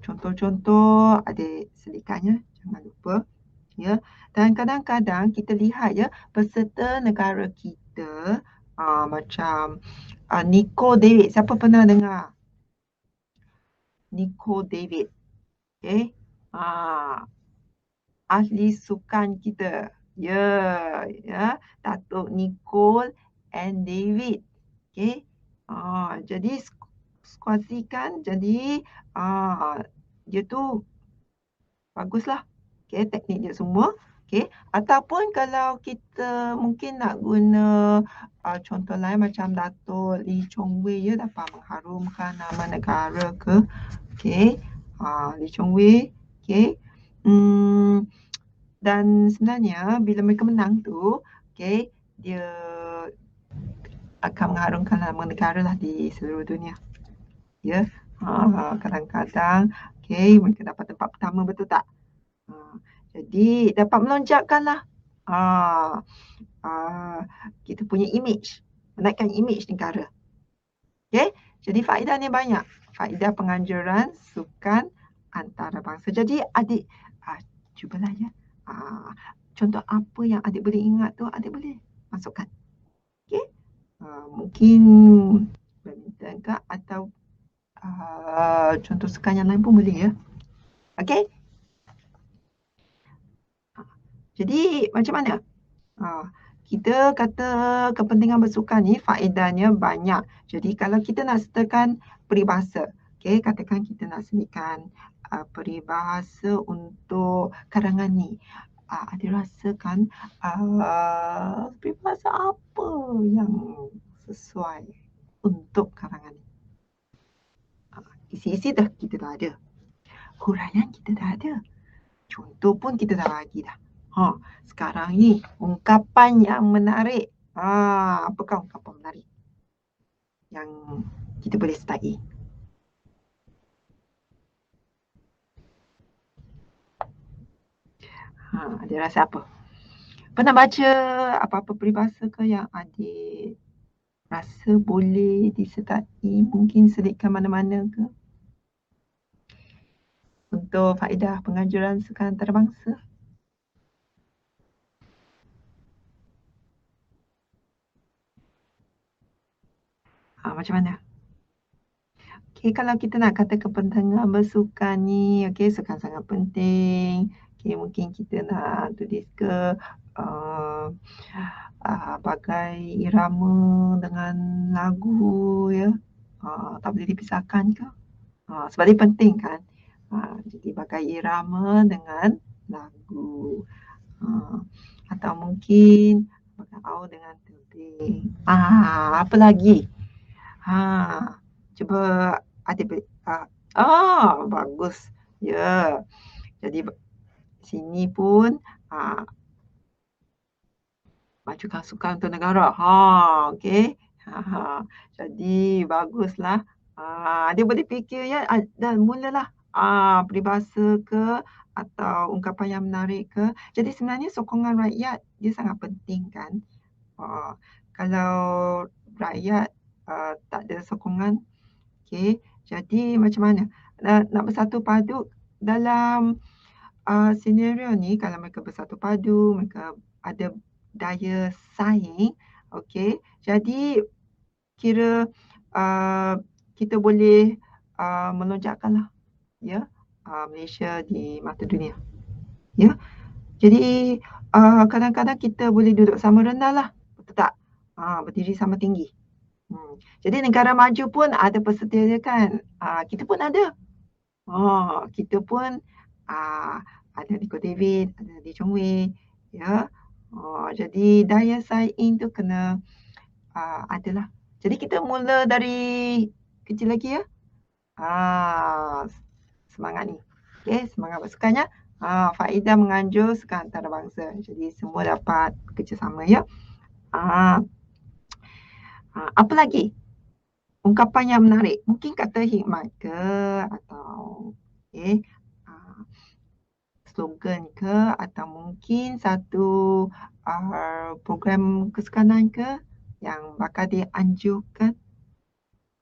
A: contoh-contoh adik selitkannya, jangan lupa, ya. Dan kadang-kadang kita lihat, ya, peserta negara kita macam Nico David. Siapa pernah dengar Nico David? Okay. Ahli sukan kita. Ya, Datuk Nicole and David. Okay. Jadi skuasikan, jadi dia tu baguslah. Okay, teknik dia semua. Okay. Ataupun kalau kita mungkin nak guna contoh lain macam Datuk Lee Chong Wei, ya, dapat mengharumkan nama negara ke. Okay. Lee Chong Wei. Okay. Dan sebenarnya bila mereka menang tu, okay, dia akan mengharumkan nama negara lah di seluruh dunia. Ya. Kadang-kadang okay, mereka dapat tempat pertama, betul tak? Jadi dapat melonjakkanlah kita punya image, menaikkan image negara. Okay? Jadi faedahnya banyak. Faedah penganjuran sukan antarabangsa. Jadi adik cubalah, ya. Contoh apa yang adik boleh ingat tu, adik boleh masukkan. Okay? Mungkin badminton ke, atau contoh sukan yang lain pun boleh, ya. Okay? Jadi macam mana? Kita kata kepentingan bersukan ni faedahnya banyak. Jadi kalau kita nak sertakan peribahasa, okay, katakan kita nak sediakan peribahasa untuk karangan ni. Adik rasakan peribahasa apa yang sesuai untuk karangan ni? Isi-isi dah kita dah ada. Huraian kita dah ada. Contoh pun kita dah bagi dah. Sekarang ni ungkapan yang menarik. Apakah ungkapan menarik yang kita boleh sertai? Adik rasa apa? Pernah baca apa-apa peribahasa ke yang adik rasa boleh disertai, mungkin selitkan mana-mana ke? Untuk faedah penganjuran sukan antarabangsa. Macam mana? Okay, kalau kita nak kata kepentingan bersukan ni, okay, sukan sangat penting. Okay, mungkin kita nak tulis ke bagai irama dengan lagu, ya. Tak boleh dipisahkan ke? Sebab dia penting kan. Jadi bagai irama dengan lagu. Atau mungkin bagai dengan tebing. Apa lagi? Cuba adik bagus. Ya. Jadi sini pun majukan sukan untuk negara. Okey. Jadi baguslah. Dia boleh fikir, ya, dan mulalah peribahasa ke atau ungkapan yang menarik ke. Jadi sebenarnya sokongan rakyat dia sangat penting kan. Kalau rakyat tak ada sokongan, okay, jadi macam mana? Nak bersatu padu dalam senario ni, kalau mereka bersatu padu, mereka ada daya saing, okay, jadi kira kita boleh melonjakkanlah, ya, Malaysia di mata dunia. Ya. Jadi kadang-kadang kita boleh duduk sama rendah lah, betul tak? Berdiri sama tinggi. Jadi negara maju pun ada peserta dia kan. Kita pun ada. Kita pun ada Nico David, ada Lee Chong Wei, ya. Jadi daya saing tu kena adalah. Jadi kita mula dari kecil lagi, ya. Semangat ni. Okay, semangat bersukannya. Faedah menganjur sukan antarabangsa. Jadi semua dapat kerjasama, ya. Apa lagi? Ungkapan yang menarik. Mungkin kata hikmat ke, atau slogan ke, atau mungkin satu program kesukanan ke yang bakal dianjurkan.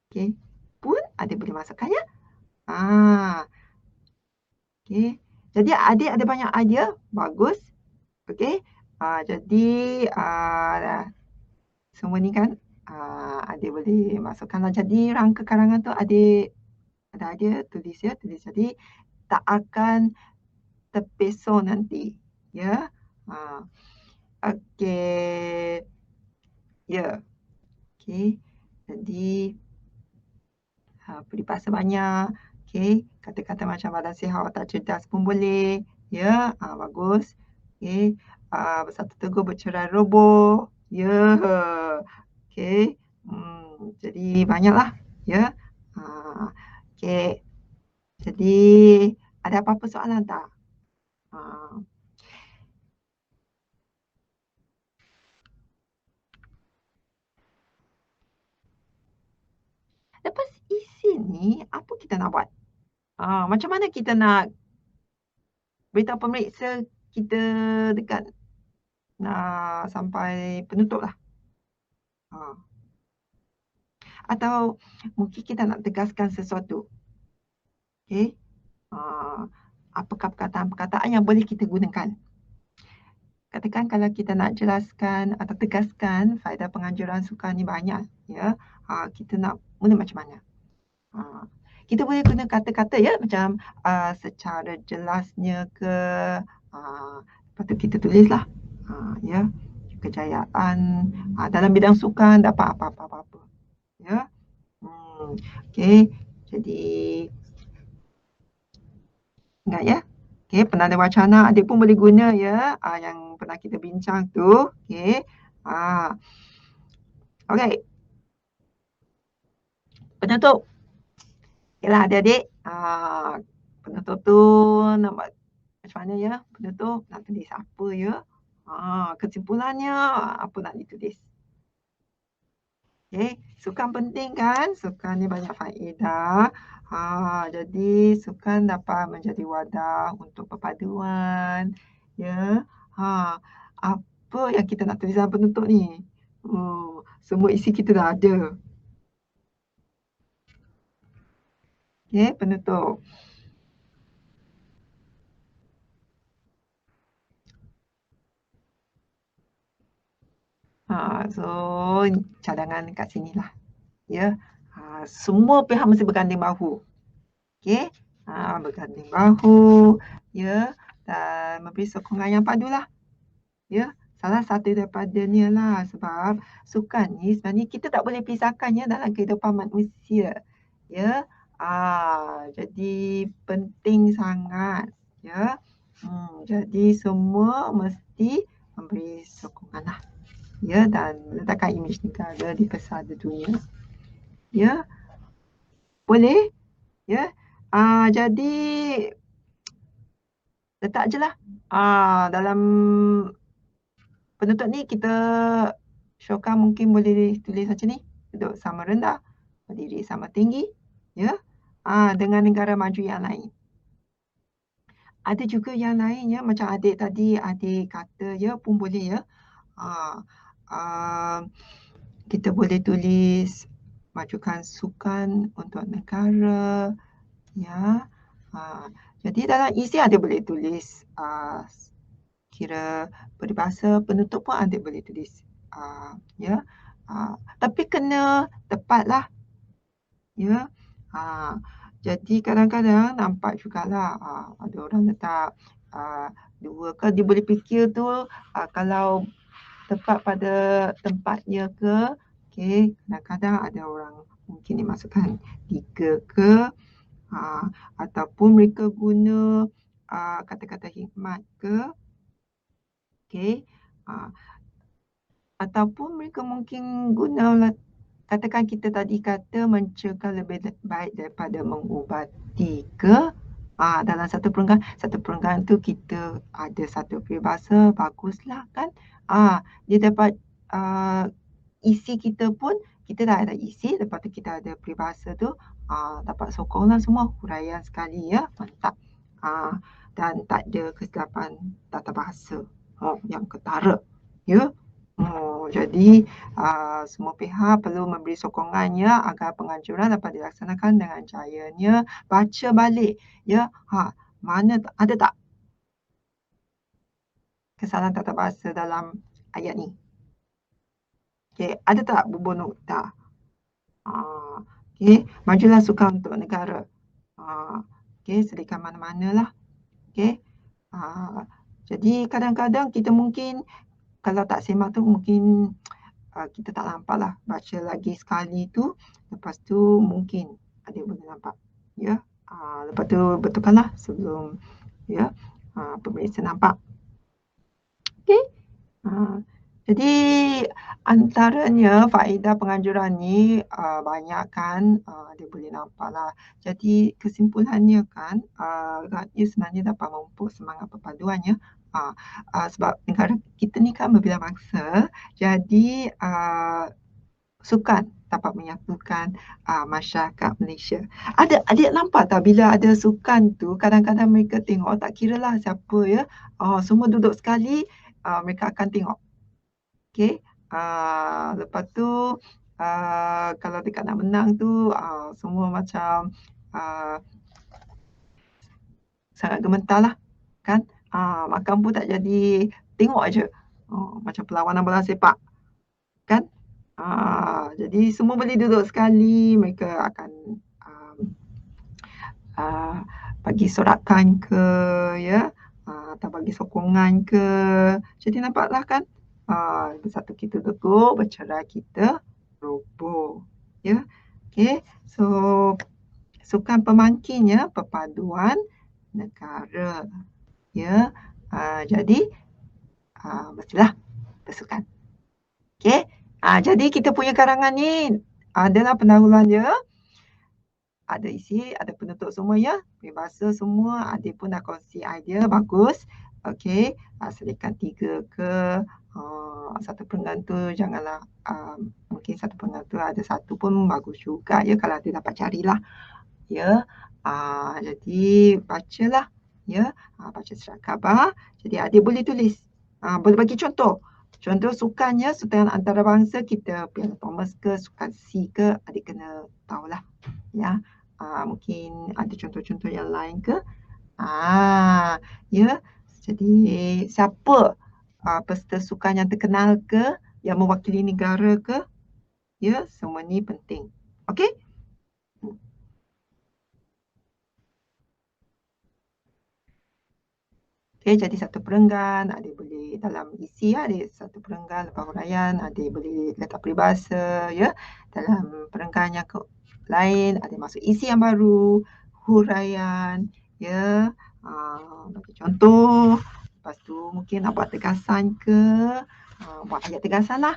A: Okey, pun adik boleh masukkan ya. Okey. Jadi adik ada banyak idea, bagus. Okey. Jadi semua ni kan adik boleh masukkanlah. Jadi rangka karangan tu adik ada idea, tulis ya, tulis. Jadi tak akan terpeso nanti. Ya. Okey. Ya. Okey. Jadi peribahasa banyak. Okey. Kata-kata macam badan sihat otak cerdas pun boleh. Ya. Bagus. Okey. Bersatu teguh bercerai roboh. Ya. Okey. Jadi banyaklah. Ya. Okey. Jadi ada apa-apa soalan tak? Lepas isi ni, apa kita nak buat? Macam mana kita nak beritahu pemeriksa kita dekat nak sampai penutup lah? Atau mungkin kita nak tegaskan sesuatu. Okey. Apakah perkataan-perkataan yang boleh kita gunakan? Katakan kalau kita nak jelaskan atau tegaskan faedah penganjuran sukan ni banyak, ya. Kita nak mula macam mana? Kita boleh guna kata-kata ya macam secara jelasnya ke, lepas tu kita tulislah. Ya. Kejayaan dalam bidang sukan dapat apa-apa. Ya. Okey. Jadi ingat ya. Okey, penanda wacana adik pun boleh guna ya, yang pernah kita bincang tu. Okey. Okey. Penutup. Okeylah adik-adik. Penutup tu nak buat macam mana ya? Penutup nak tulis apa ya? Kesimpulannya apa nak ditulis? Okey, sukan penting kan? Sukan ni banyak faedah. Jadi sukan dapat menjadi wadah untuk perpaduan. Ya. Apa yang kita nak tulis dalam penutup ni? Semua isi kita dah ada. Okey, penutup. So cadangan kat sinilah. Ya. Semua pihak mesti berganding bahu. Okey. Berganding bahu. Ya. Dan memberi sokongan yang padulah. Ya. Salah satu daripadanya lah sebab sukan ni sebenarnya kita tak boleh pisahkannya dalam kehidupan manusia. Ya. Jadi penting sangat. Ya. Jadi semua mesti memberi sokongan lah. Ya, dan meletakkan imej negara di pesada dunia. Ya. Boleh? Ya. Jadi letak je lah. Dalam penutup ni kita showkan mungkin boleh tulis macam ni. Duduk sama rendah, berdiri sama tinggi. Ya. Dengan negara maju yang lain. Ada juga yang lain ya, macam adik tadi, adik kata ya pun boleh ya. Kita boleh tulis majukan sukan untuk negara. Ya. Jadi dalam isi adik boleh tulis kira peribahasa penutup pun adik boleh tulis. Ya. Tapi kena tepatlah. Ya. Jadi kadang-kadang nampak jugalah ada orang letak dua ke, dia boleh fikir tu kalau tepat pada tempatnya ke. Okey, kadang-kadang ada orang mungkin dimasukkan 3 ke, ataupun mereka guna kata-kata hikmat ke. Okey. Ataupun mereka mungkin guna, katakan kita tadi kata mencegah lebih baik daripada mengubati ke. Dalam satu perenggan tu kita ada satu peribahasa, baguslah kan. Dia dapat isi kita pun, kita dah ada isi, lepas tu kita ada peribahasa tu, dapat sokonglah semua, huraian sekali ya, mantap. dan tak ada kesilapan tata bahasa yang ketara. Ya. Jadi semua pihak perlu memberi sokongannya agar penganjuran dapat dilaksanakan dengan caranya baca balik. Ya, mana ada tak kesalahan tata bahasa dalam ayat ni? Okey, ada tak bubuh nokta? Okey, majulah sukan untuk negara. Okey, sediakan mana-manalah. Okey. Jadi kadang-kadang kita mungkin kalau tak semak tu mungkin kita tak nampaklah. Baca lagi sekali tu, lepas tu mungkin ada yang boleh nampak. Ya. Lepas tu betulkanlah sebelum ya pemirsa nampak. Okey. Jadi antaranya faedah penganjuran ni banyak kan, dia boleh nampaklah. Jadi kesimpulannya kan, ia sebenarnya dapat memupuk semangat perpaduan ya. Sebab negara kita ni kan berbelah bangsa, jadi sukan dapat menyatukan masyarakat Malaysia. Adik nampak tak bila ada sukan tu, kadang-kadang mereka tengok tak kiralah siapa ya, semua duduk sekali, mereka akan tengok. Okey. Lepas tu kalau dekat nak menang tu semua macam sangat gemetarlah kan. Makan pun tak jadi, tengok aje. Macam perlawanan bola sepak kan. Jadi semua boleh duduk sekali, mereka akan bagi sorakan ke ya, atau bagi sokongan ke. Jadi nampaklah kan, bersatu kita teguh, bercerai kita roboh. Ya. Okey. So sukan pemangkinnya perpaduan negara. Ya. Jadi mestilah bersukan. Okey. Jadi kita punya karangan ni adalah pendahuluan dia. Ada isi, ada penutup semua ya. Peribahasa semua, adik pun dah kongsi idea, bagus. Okey, sediakan 3 ke satu perenggan tu janganlah mungkin satu perenggan tu ada satu pun bagus juga ya kalau adik dapat carilah. Ya. Jadi bacalah ya, baca surat khabar. Jadi adik boleh tulis. Boleh bagi contoh. Contoh sukannya, sukan antarabangsa kita Piala Thomas ke, sukan C ke, adik kena tahulah. Ya. Mungkin ada contoh-contoh yang lain ke. Ya. Jadi siapa peserta sukan yang terkenal ke, yang mewakili negara ke, ya, semua ni penting. Okey? Okey, jadi satu perenggan, adik boleh dalam isi adik satu perenggan lepas huraian, adik boleh letak peribahasa ya. Dalam perenggan yang lain, adik masuk isi yang baru, huraian ya. Bagi contoh, lepas tu mungkin nak buat tegasan ke, buat ayat tegasan lah.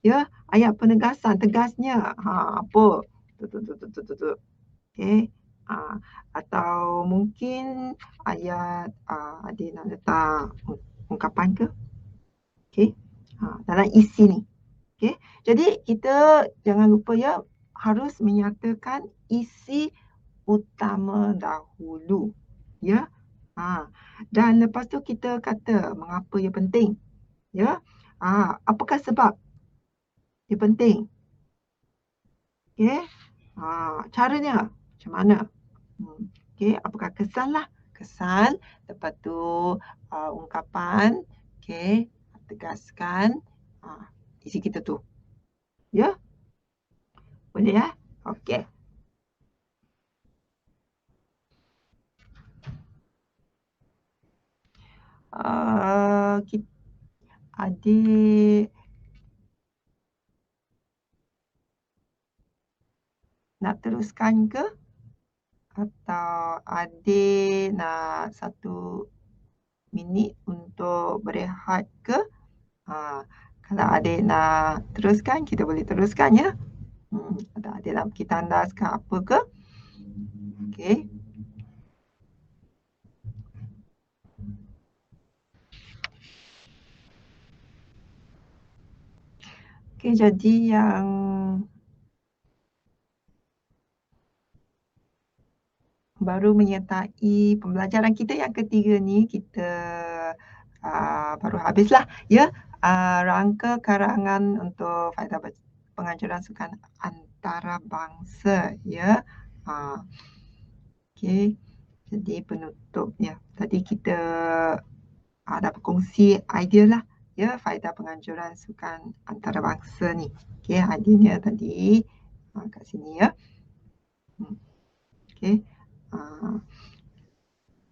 A: Ya, ayat penegasan, tegasnya. Apa? Tu. Okey. Atau mungkin ayat adik nak letak ungkapan ke. Okey. Dalam isi ni. Okey. Jadi kita jangan lupa ya, harus menyatakan isi utama dahulu. Ya. Dan lepas tu kita kata mengapa ia penting. Ya. Apakah sebab ia penting. Okey. Caranya macam mana? Okey, apakah kesan lah. Kesan, lepas tu ungkapan, okey, tegaskan isi kita tu. Ya? Boleh ya? Okey. Adik nak teruskan ke? Atau adik nak 1 minit untuk berehat ke? Kalau adik nak teruskan, kita boleh teruskan ya. Atau adik nak pergi tandas ke apa ke? Okey. Okey, jadi yang baru menyertai pembelajaran kita yang ketiga ni, kita baru habislah ya, rangka karangan untuk faedah penganjuran sukan antarabangsa ya. Okey, jadi penutupnya tadi kita dah berkongsi idea lah ya, faedah penganjuran sukan antarabangsa ni. Okey, ideanya tadi kat sini ya. Okey.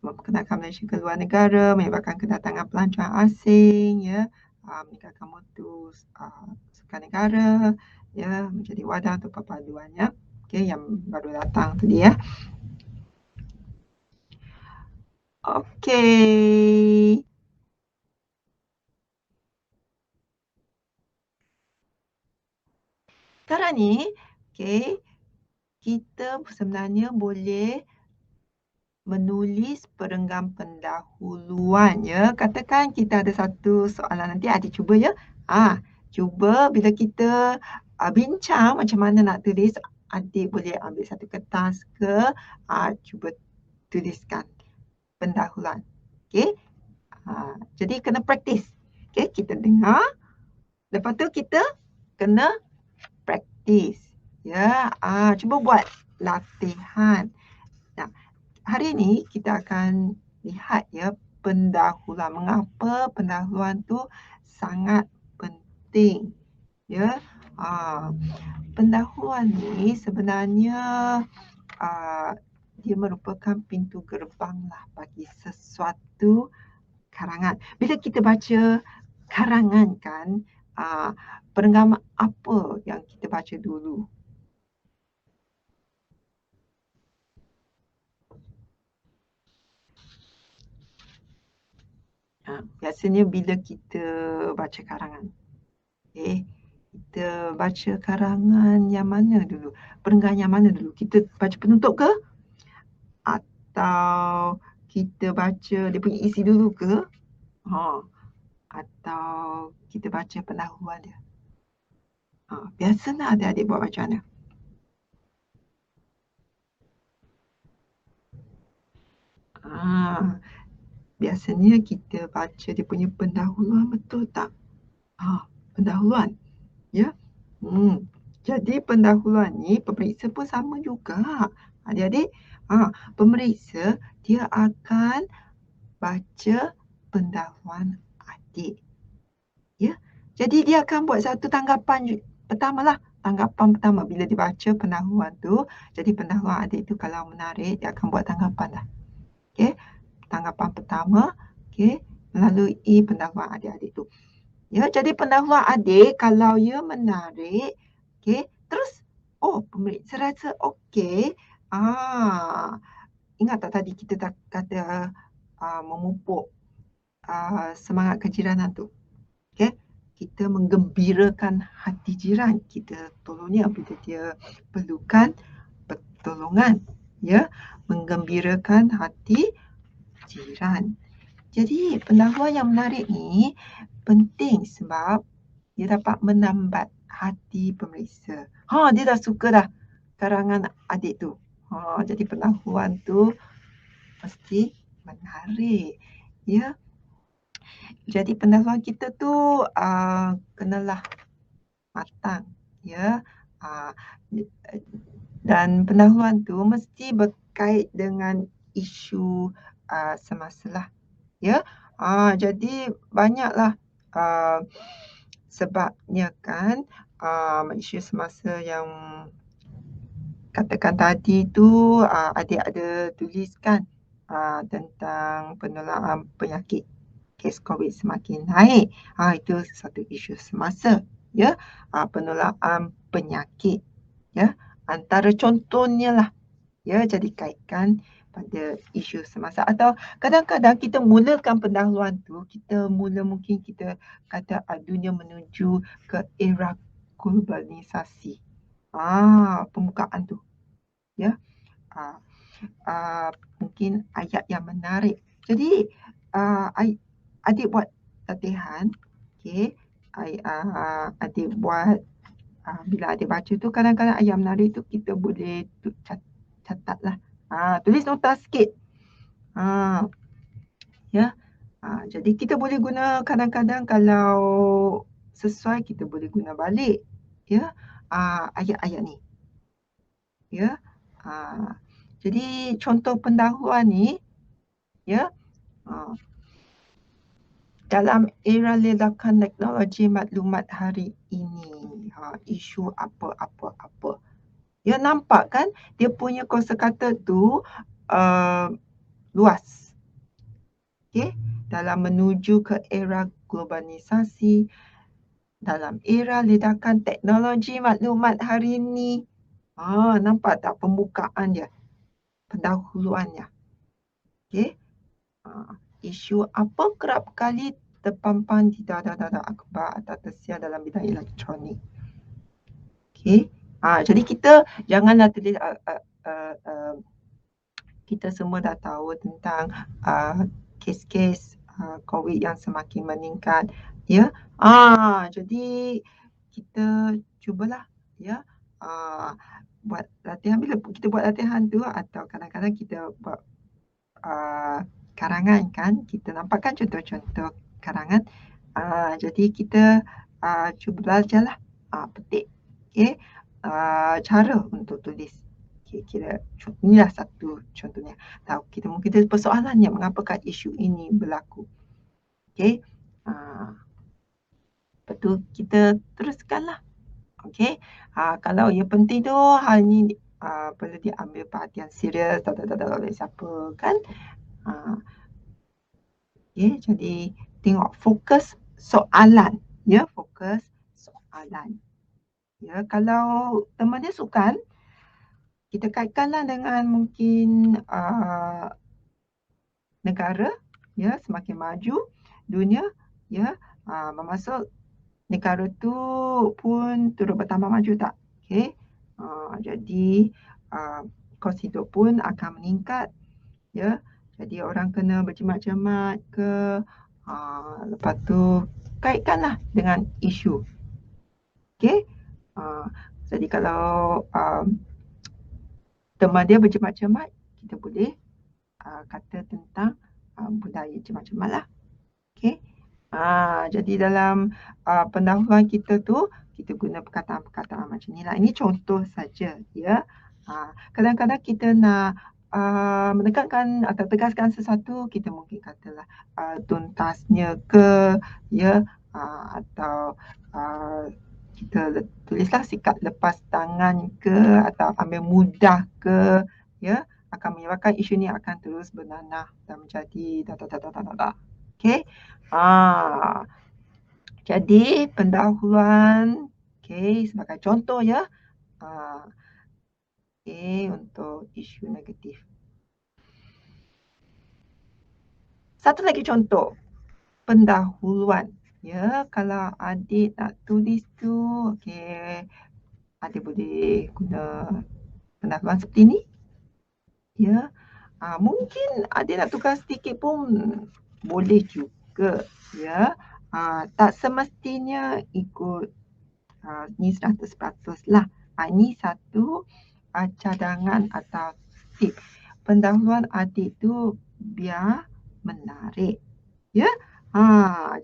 A: Memperkenalkan Malaysia ke luar negara, menyebabkan kedatangan pelancong asing ya, meningkatkan mutu sukan negara ya, menjadi wadah untuk perpaduannya. Okey, yang baru datang tadi ya. Okey. Sekarang ni, okey, kita sebenarnya boleh menulis perenggam pendahuluan ya. Katakan kita ada satu soalan, nanti adik cuba ya. Cuba bila kita bincang macam mana nak tulis, adik boleh ambil satu kertas ke, cuba tuliskan pendahuluan. Okey. Jadi kena praktis. Okey, kita dengar. Lepas tu kita kena praktis. Ya, cuba buat latihan. Nah, hari ini kita akan lihat ya pendahuluan. Mengapa pendahuluan tu sangat penting. Ya, pendahuluan ni sebenarnya dia merupakan pintu gerbang lah bagi sesuatu karangan. Bila kita baca karangan kan, perenggam apa yang kita baca dulu? Biasanya bila kita baca karangan, kita baca karangan yang mana dulu? Perenggam yang mana dulu? Kita baca penutup ke? Atau kita baca dia punya isi dulu ke? Atau kita baca pendahuluan dia? Biasanya adik-adik buat macam mana? Biasanya kita baca dia punya pendahuluan, betul tak? Pendahuluan. Ya. Jadi pendahuluan ni pemeriksa pun sama juga. Adik-adik, pemeriksa dia akan baca pendahuluan adik. Ya. Jadi dia akan buat satu tanggapan pertamalah. Tanggapan pertama bila dibaca pendahuluan tu, jadi pendahuluan adik tu kalau menarik, dia akan buat tanggapan lah. Okey. Tanggapan pertama, okey, melalui pendahuluan adik-adik tu. Ya, jadi pendahuluan adik kalau ia menarik, okey, terus pemeriksa rasa okey. Ingat tak tadi kita dah kata memupuk semangat kejiranan tu. Okey, kita menggembirakan hati jiran, kita tolong dia bila dia perlukan pertolongan, ya, menggembirakan hati jiran. Jadi pendahuluan yang menarik ni penting sebab dia dapat menambat hati pemeriksa. Dia dah suka dah karangan adik tu. Jadi pendahuluan tu mesti menarik. Ya. Jadi pendahuluan kita tu kenalah matang. Ya. Dan pendahuluan tu mesti berkait dengan isu semasa lah. Ya. Jadi banyaklah sebabnya kan isu semasa yang katakan tadi tu adik ada tuliskan tentang penularan penyakit, kes COVID semakin naik. Itu satu isu semasa, ya. Penularan penyakit, ya. Antara contohnya lah, ya, jadi kaitkan pada isu semasa. Atau kadang-kadang kita mulakan pendahuluan tu, mungkin kita kata dunia menuju ke era globalisasi. Pembukaan tu, ya. Mungkin ayat yang menarik. Jadi adik buat latihan, okey. Adik buat bila adik baca tu kadang-kadang ayat menarik tu kita boleh catatlah Tulis nota sikit. Ya. Jadi kita boleh guna kadang-kadang kalau sesuai kita boleh guna balik ya ayat-ayat ni. Ya. Jadi contoh pendahuluan ni ya dalam era ledakan teknologi maklumat hari ini, isu apa. Ya, nampak kan dia punya kosakata tu luas. Okey, dalam menuju ke era globalisasi, dalam era ledakan teknologi maklumat hari ini. Nampak tak pembukaan dia, pendahuluannya. Okey. Isu apa kerap kali terpampang di dada-dada akhbar atau tersiar dalam bidang elektronik. Okey. Jadi kita janganlah tulis kita semua dah tahu tentang kes-kes COVID yang semakin meningkat ya. Jadi kita cubalah ya buat latihan. Bila kita buat latihan tu atau kadang-kadang kita buat karangan kan, kita nampak kan contoh-contoh karangan. Jadi kita cuba belajarlah petik cara untuk tulis. Kira inilah satu contohnya. Tahu kita mungkin ada persoalannya mengapakah isu ini berlaku. Okey. Lepas tu kita teruskanlah. Okey. Kalau yang penting tu hal ni perlu diambil perhatian serius oleh siapa kan. Okey, jadi tengok fokus soalan ya, fokus soalan. Ya, kalau tema dia sukan, kita kaitkanlah dengan mungkin negara ya semakin maju dunia ya bermaksud negara tu pun turut bertambah maju tak. Okey. Jadi kos hidup pun akan meningkat ya. Jadi orang kena berjimat-jimat ke lepas tu kaitkanlah dengan isu. Okey. Jadi kalau tema dia berjimat-jimat, kita boleh kata tentang budaya jimat-jimat lah. Okey. Jadi dalam pendahuluan kita tu, kita guna perkataan-perkataan macam ni lah. Ini contoh saja ya. Kadang-kadang kita nak menekankan atau tegaskan sesuatu, kita mungkin katalah tuntasnya ke ya atau kita tulislah sikap lepas tangan ke atau ambil mudah ke ya akan menyebabkan isu ni akan terus bernanah dan menjadi okey. Jadi pendahuluan okey sebagai contoh ya. Okey untuk isu negatif. Satu lagi contoh pendahuluan ya, kalau adik nak tulis tu okey adik boleh guna pendahuluan seperti ni ya. Mungkin adik nak tukar sedikit pun boleh juga ya. Tak semestinya ikut ni 100% lah. Ini satu cadangan atau tip. Pendahuluan adik tu biar menarik ya.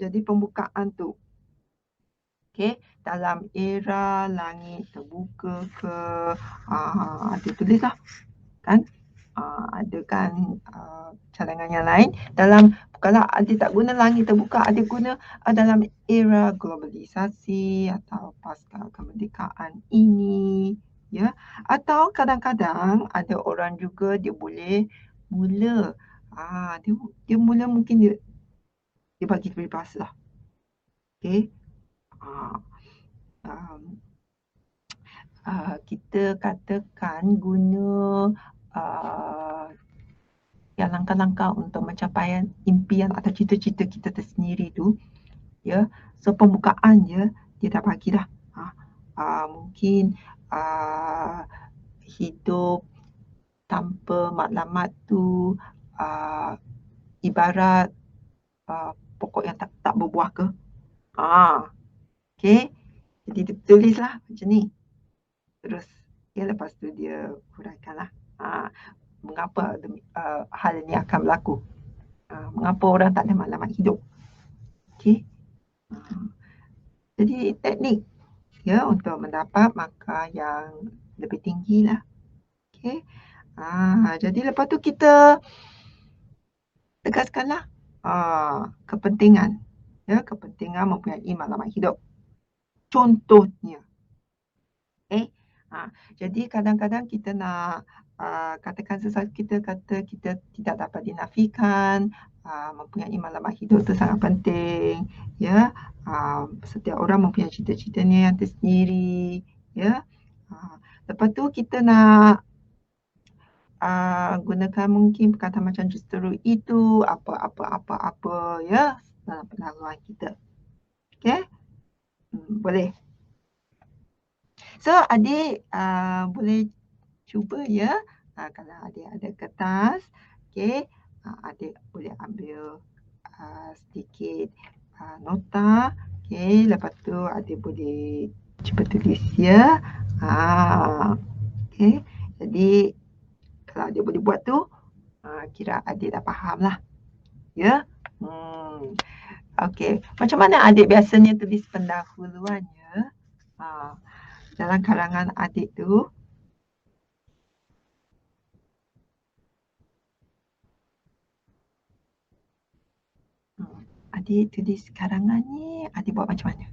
A: Jadi pembukaan tu okey, dalam era langit terbuka ke adik tulislah kan. Ada kan cadangan yang lain dalam kalau adik tak guna langit terbuka, adik guna dalam era globalisasi atau pasca kemerdekaan ini ya. Atau kadang-kadang ada orang juga dia boleh mula dia mula mungkin dia bagi peribahasa lah. Okey. Kita katakan guna yang langkah-langkah untuk mencapai impian atau cita-cita kita tersendiri tu ya. So pembukaan dia dah bagi dah. Mungkin hidup tanpa matlamat tu ibarat pokok yang tak berbuah ke. Okey. Jadi dia tulislah macam ni. Terus lepas tu dia huraikanlah. mengapa hal ini akan berlaku. Mengapa orang tak ada maklumat hidup. Okey. Jadi teknik ya untuk mendapat markah yang lebih tinggi lah. Okey. Jadi lepas tu kita tegaskanlah kepentingan. Ya, kepentingan mempunyai maklumat hidup. Contohnya. Jadi kadang-kadang kita nak katakan sesuatu, kita kata kita tidak dapat dinafikan, mempunyai maklumat hidup itu sangat penting. Ya, setiap orang mempunyai cita-citanya yang tersendiri. Ya, lepas tu kita nak gunakan mungkin perkataan macam justeru itu, apa ya dalam pendahuluan kita. Okey, boleh. So adik boleh cuba ya, kalau adik ada kertas, okey, adik boleh ambil sedikit nota, okey, lepas tu adik boleh cuba tulis ya. Okey, jadi kalau adik boleh buat tu, kira adik dah faham lah. Ya. Okey, macam mana adik biasanya tulis pendahuluannya? Dalam karangan adik tu, adik tulis karangan ni, adik buat macam mana?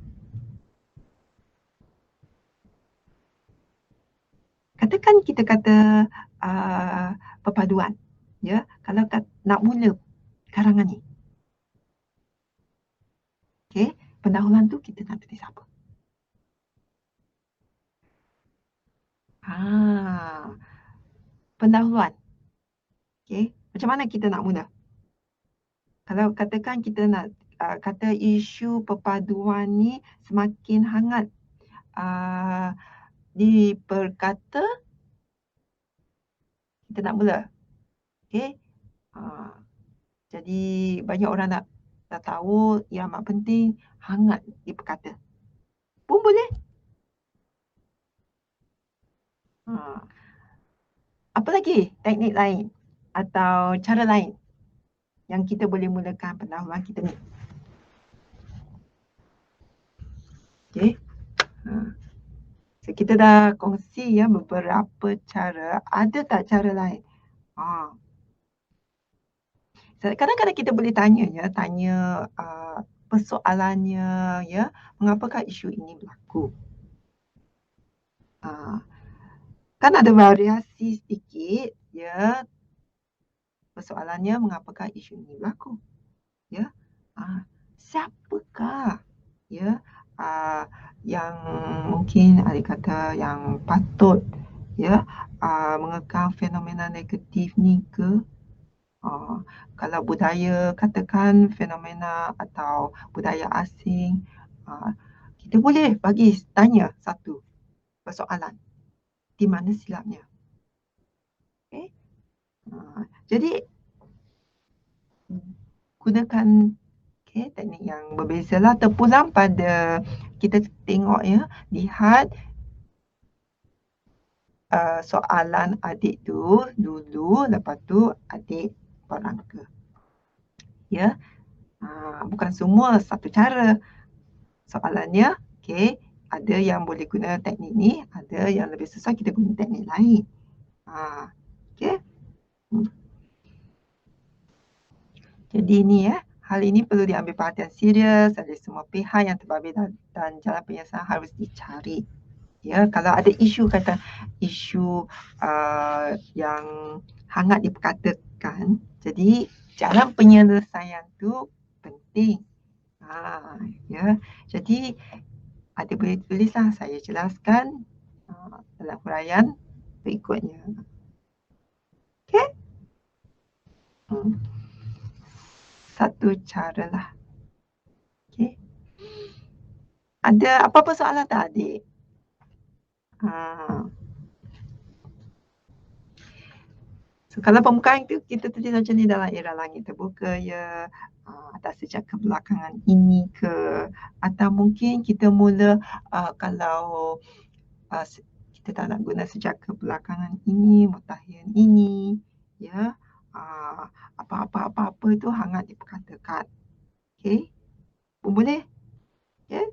A: Katakan kita kata perpaduan. Ya, kalau nak mula karangan ni. Okey, pendahuluan tu kita nak tulis apa? Pendahuluan. Okey, macam mana kita nak mula? Kalau katakan kita nak kata isu perpaduan ni semakin hangat diperkata, kita nak mula. Okey. Jadi banyak orang nak tahu yang amat penting hangat diperkata. Pun boleh. Apa lagi teknik lain atau cara lain yang kita boleh mulakan pendahuluan kita ni? Okey. So, kita dah kongsi ya beberapa cara. Ada tak cara lain? Kadang-kadang kita boleh tanya ya, persoalannya ya, mengapakah isu ini berlaku? Kan ada variasi sedikit ya. Persoalannya mengapakah isu ini berlaku? Ya. Siapakah ya yang mungkin adik kata yang patut ya mengekang fenomena negatif ni ke? Kalau budaya, katakan fenomena atau budaya asing, kita boleh tanya satu persoalan. Di mana silapnya? Okay? Jadi, gunakan teknik yang berbeza lah. Terpulang pada kita tengok ya, lihat soalan adik tu dulu, lepas tu adik buat rangka. Ya, bukan semua satu cara soalannya. Okey, ada yang boleh guna teknik ni, ada yang lebih susah kita guna teknik lain. Okey. Jadi ni hal ini perlu diambil perhatian serius oleh semua pihak yang terbabit dan jalan penyelesaian harus dicari. Ya, kalau ada isu yang hangat diperkatakan, jadi jalan penyelesaian tu penting. Ya, jadi ada boleh tulislah, saya jelaskan dalam huraian berikutnya. Okey? Satu cara lah. Okey. Ada apa-apa soalan tak adik? So, kalau pembukaan itu kita tulis macam ni, dalam era langit terbuka ya, atas sejak kebelakangan ini ke, atau mungkin kita mula kalau kita tak nak guna sejak kebelakangan ini, mutakhir ini, Ya, apa-apa itu hangat diperkatakan. Okey, pun boleh. Okey.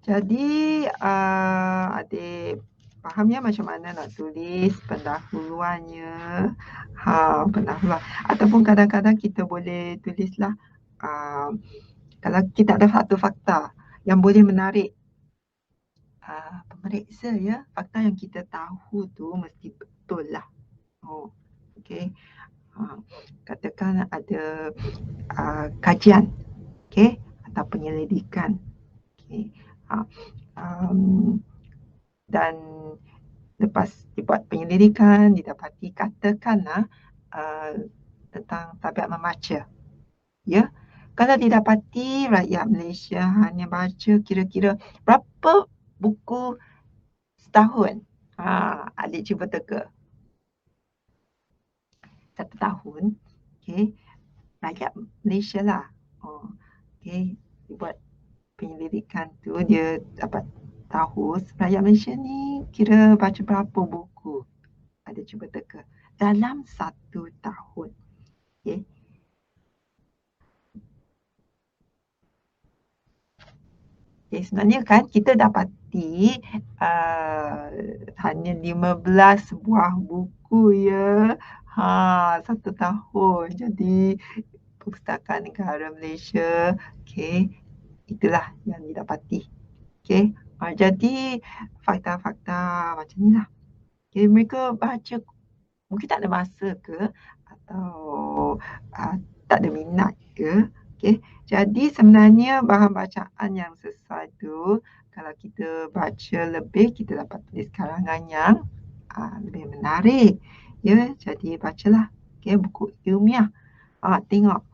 A: Jadi, adik faham ya macam mana nak tulis pendahuluannya. Pendahuluan ataupun kadang-kadang kita boleh tulislah, kalau kita ada satu fakta yang boleh menarik pemeriksa ya, fakta yang kita tahu tu mesti betul lah. Oh, okey. Katakan ada kajian, okey, atau penyelidikan. Okey. Dan lepas dibuat penyelidikan, didapati katakanlah tentang tabiat membaca. Ya, kalau didapati rakyat Malaysia hanya baca kira-kira berapa buku setahun. Adik cuba teka. 1 tahun, okey, rakyat Malaysia lah. Okey, dibuat penyelidikan tu dia dapat tahu rakyat Malaysia ni kira baca berapa buku. Ada cuba teka. Dalam 1 tahun. Okey. Okay, sebenarnya kan kita dapati hanya 15 buah buku ya. 1 tahun. Jadi Perpustakaan Negara Malaysia, okey, itulah yang didapati. Okey. Jadi fakta-fakta macam ni lah. Okay, mereka baca mungkin tak ada masa ke atau tak ada minat ke. Okey. Jadi sebenarnya bahan bacaan yang sesuai tu kalau kita baca lebih kita dapat tulis karangan yang lebih menarik. Ya, jadi bacalah buku ilmiah. Tengok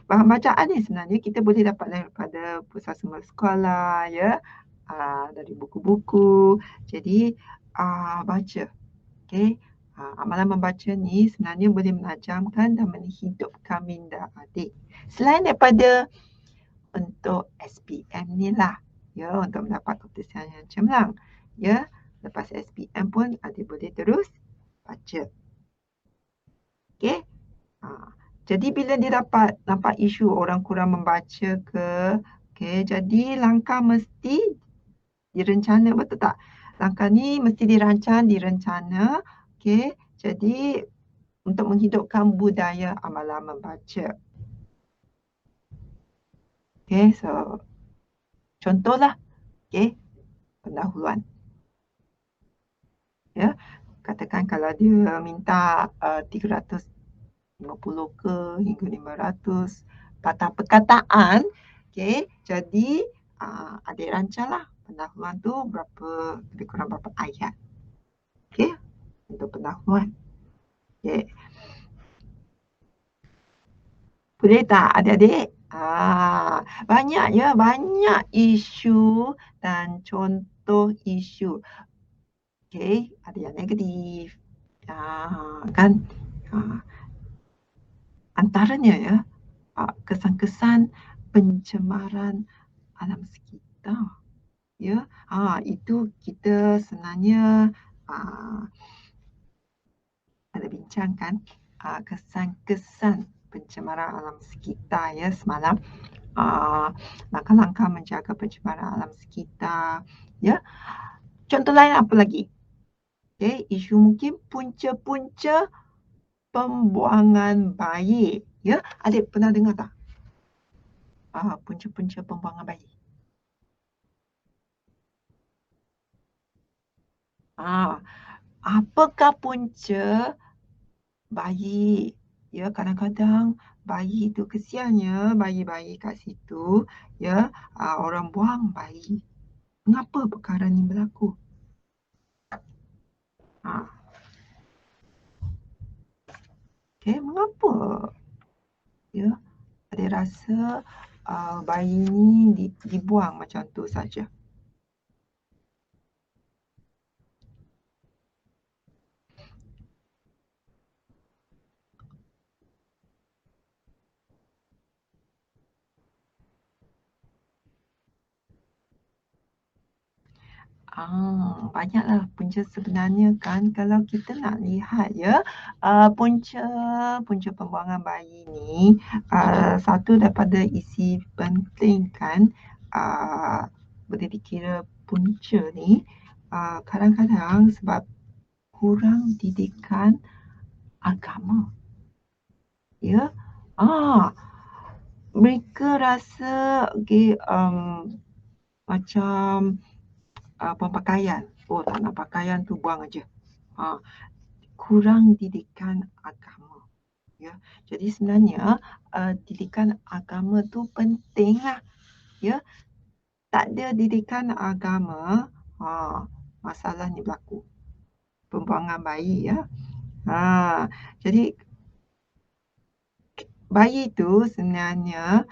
A: bahan bacaan ni sebenarnya kita boleh dapat daripada pusat sumber sekolah ya. Dari buku-buku. Jadi baca. Okey. Amalan membaca ni sebenarnya boleh menajamkan dan menghidupkan minda adik. Selain daripada untuk SPM ni lah, ya, untuk mendapat keputusan yang cemerlang. Ya, lepas SPM pun adik boleh terus baca. Okey. Jadi bila dia dapat nampak isu orang kurang membaca ke, okey, jadi langkah mesti direncana, betul tak? Langkah ni mesti dirancang, direncana. Okey, jadi untuk menghidupkan budaya amalan membaca. Okey, so contohlah, okey, pendahuluan. Ya, katakan kalau dia minta 350 ke hingga 500 patah perkataan, okey, jadi adik rancanglah pendahuluan tu berapa, lebih kurang berapa ayat. Okey, untuk pendahuluan. Okey. Boleh tak adik-adik? Banyak ya, banyak isu dan contoh isu. Okey, ada yang negatif. Kan? Antaranya ya, kesan-kesan pencemaran alam sekitar. Ya, itu kita sebenarnya ada bincangkan kesan-kesan pencemaran alam sekitar ya semalam. Langkah-langkah menjaga pencemaran alam sekitar. Ya, contoh lain apa lagi? Okay, isu mungkin punca-punca pembuangan bayi. Ya, adik pernah dengar tak? Punca-punca pembuangan bayi. Apakah punca bayi? Ya, kadang-kadang bayi itu kesiannya bayi-bayi kat situ ya, orang buang bayi. Mengapa perkara ni berlaku? Okey, mengapa? Ya, ada rasa bayi ni dibuang macam tu saja. Banyaklah punca sebenarnya kan kalau kita nak lihat ya, punca punca pembuangan bayi ni, satu daripada isi penting kan, boleh dikira punca ni, kadang-kadang sebab kurang didikan agama, ya. Mereka rasa macam pemakaian, oh tak nak pakaian tu buang aja. Kurang didikan agama, ya. Jadi sebenarnya didikan agama tu penting lah, ya. Tak ada didikan agama, masalah ni berlaku, pembuangan bayi, ya. Jadi bayi tu sebenarnya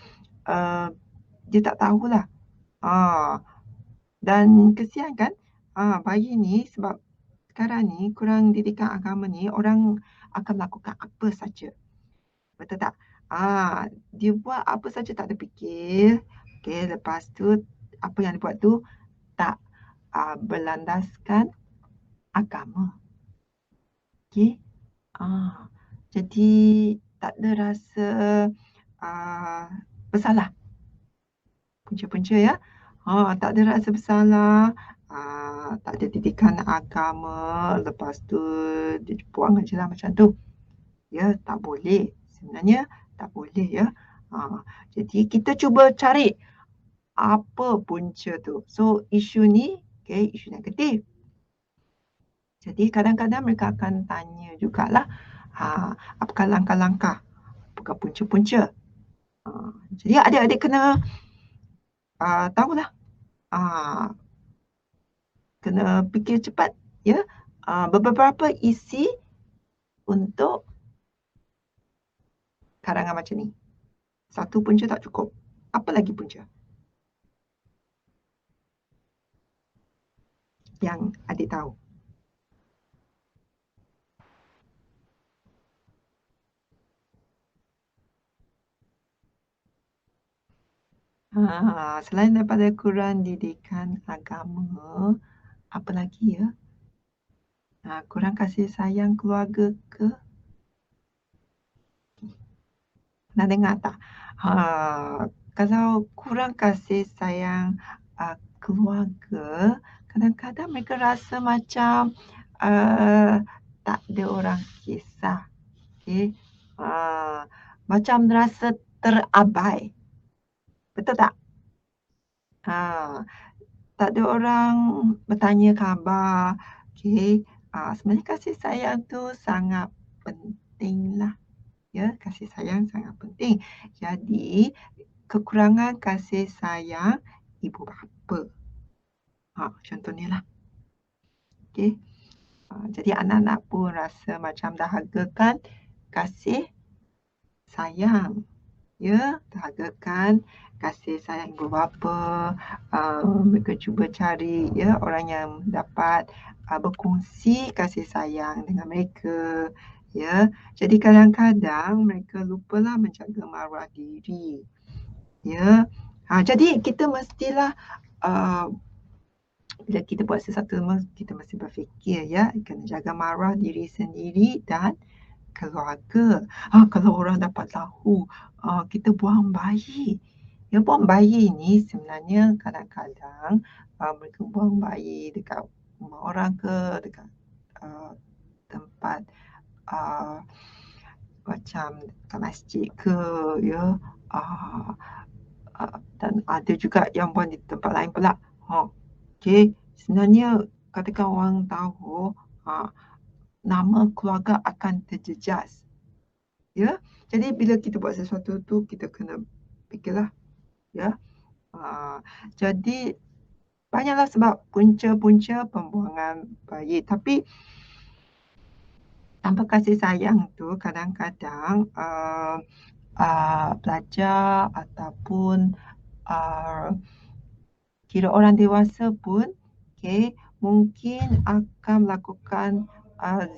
A: dia tak tahulah. Dan kesian kan, bayi ni sebab sekarang ni kurang didikan agama ni, orang akan melakukan apa saja. Betul tak? Dia buat apa saja tak ada fikir. Okey, lepas tu apa yang dia buat tu tak berlandaskan agama. Okey. Jadi tak ada rasa bersalah. Punca-punca, ya. Tak ada rasa bersalah, tak ada didikan agama, lepas tu dia buang aje lah macam tu. Ya, tak boleh. Sebenarnya tak boleh, ya. Jadi kita cuba cari apa punca tu. So isu ni, isu negatif. Jadi kadang-kadang mereka akan tanya jugalah, apakah langkah-langkah, apakah punca-punca. Jadi adik-adik kena tahulah, kena fikir cepat, ya. Beberapa isi untuk karangan macam ni. Satu punca tak cukup. Apa lagi punca yang adik tahu? Selain daripada kurang didikan agama, apa lagi ya? Kurang kasih sayang keluarga ke? Pernah dengar tak? Kalau kurang kasih sayang keluarga, kadang-kadang mereka rasa macam tak ada orang kisah. Macam rasa terabai. Betul tak? Tak ada orang bertanya khabar. Sebenarnya kasih sayang tu sangat penting lah. Ya, kasih sayang sangat penting. Jadi, kekurangan kasih sayang ibu bapa. Contohnya lah. Jadi anak-anak pun rasa macam dahagakan kasih sayang. Ya, dahagakan kasih sayang ibu bapa. Mereka cuba cari, ya, orang yang dapat berkongsi kasih sayang dengan mereka. Ya, jadi kadang-kadang mereka lupalah menjaga maruah diri. Ya, jadi kita mestilah bila kita buat sesuatu, kita mesti berfikir, ya, kena jaga maruah diri sendiri dan keluarga. Kalau orang dapat tahu kita buang bayi, ya, buang bayi ni sebenarnya kadang-kadang mereka buang bayi dekat rumah orang ke, dekat tempat macam dekat masjid ke, ya. Dan ada juga yang buang di tempat lain pula. Sebenarnya katakan orang tahu, nama keluarga akan terjejas. Ya, jadi bila kita buat sesuatu tu kita kena fikirlah, ya. Jadi banyaklah sebab punca-punca pembuangan bayi, tapi tanpa kasih sayang tu kadang-kadang pelajar ataupun kira orang dewasa pun mungkin akan melakukan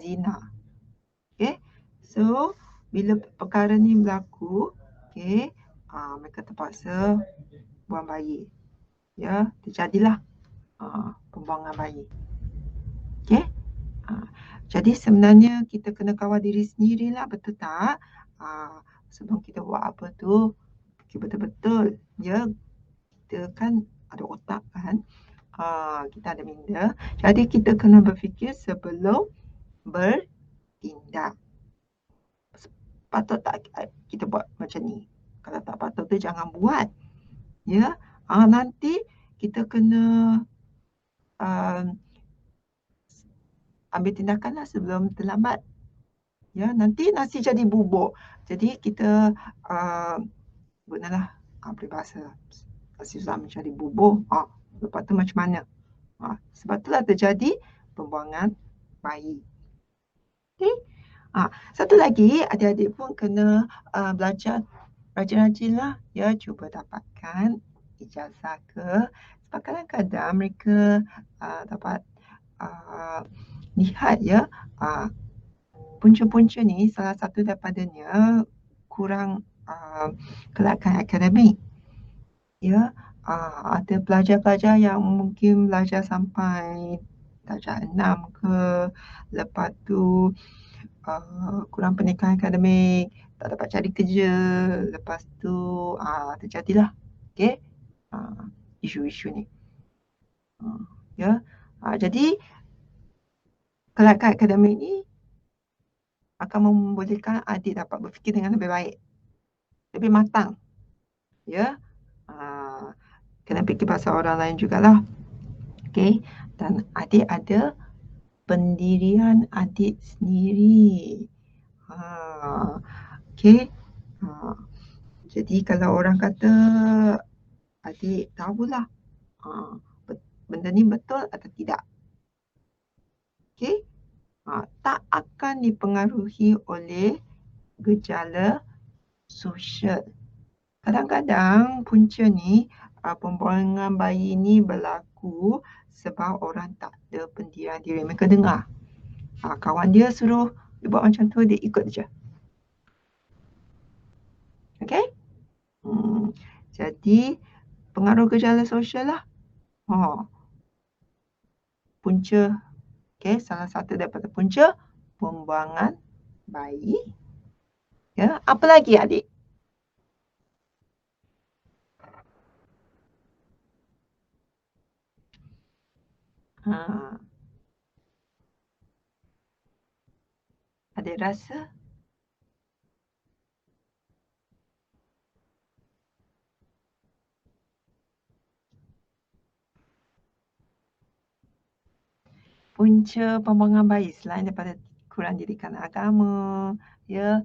A: zina. So bila perkara ni berlaku, mereka terpaksa buang bayi. Ya, terjadilah pembuangan bayi. Okey? Jadi sebenarnya kita kena kawal diri sendirilah, betul tak? Sebelum kita buat apa tu, betul-betul ya, kita kan ada otak kan, kita ada minda. Jadi kita kena berfikir sebelum bertindak. Patut tak kita buat macam ni? Kalau tak patut tu jangan buat. Ya, nanti kita kena um, ambil tindakanlah sebelum terlambat. Ya, nanti nasi jadi bubur. Jadi kita gunalah peribahasa nasi susah mencari bubur. Lepas tu macam mana? Sebab itulah terjadi pembuangan bayi. Okay? Satu lagi, adik-adik pun kena belajar rajin-rajinlah. Ya, cuba dapatkan ijazah ke. Sebab kadang-kadang mereka dapat lihat ya, punca-punca ni salah satu daripadanya kurang kelakar akademik. Ya, ada pelajar-pelajar yang mungkin belajar sampai darjah 6 ke, lepas tu kurang pendidikan akademik, tak dapat cari kerja, lepas tu terjadilah isu-isu ni. Ya, jadi kelakar akademik ni akan membolehkan adik dapat berfikir dengan lebih baik, lebih matang. Ya, kena fikir pasal orang lain jugalah. Okey, dan adik ada pendirian adik sendiri. Okey. Jadi kalau orang kata adik tahulah benda ni betul atau tidak. Okey. Tak akan dipengaruhi oleh gejala sosial. Kadang-kadang punca ni pembuangan bayi ni berlaku sebab orang tak ada pendirian diri. Mereka dengar kawan dia suruh dia buat macam tu, dia ikut je. Okey? Jadi pengaruh gejala sosial lah. Punca, salah satu daripada punca pembuangan bayi. Ya, apa lagi adik? Adik rasa punca pembuangan bayi selain daripada kurang didikan agama, ya,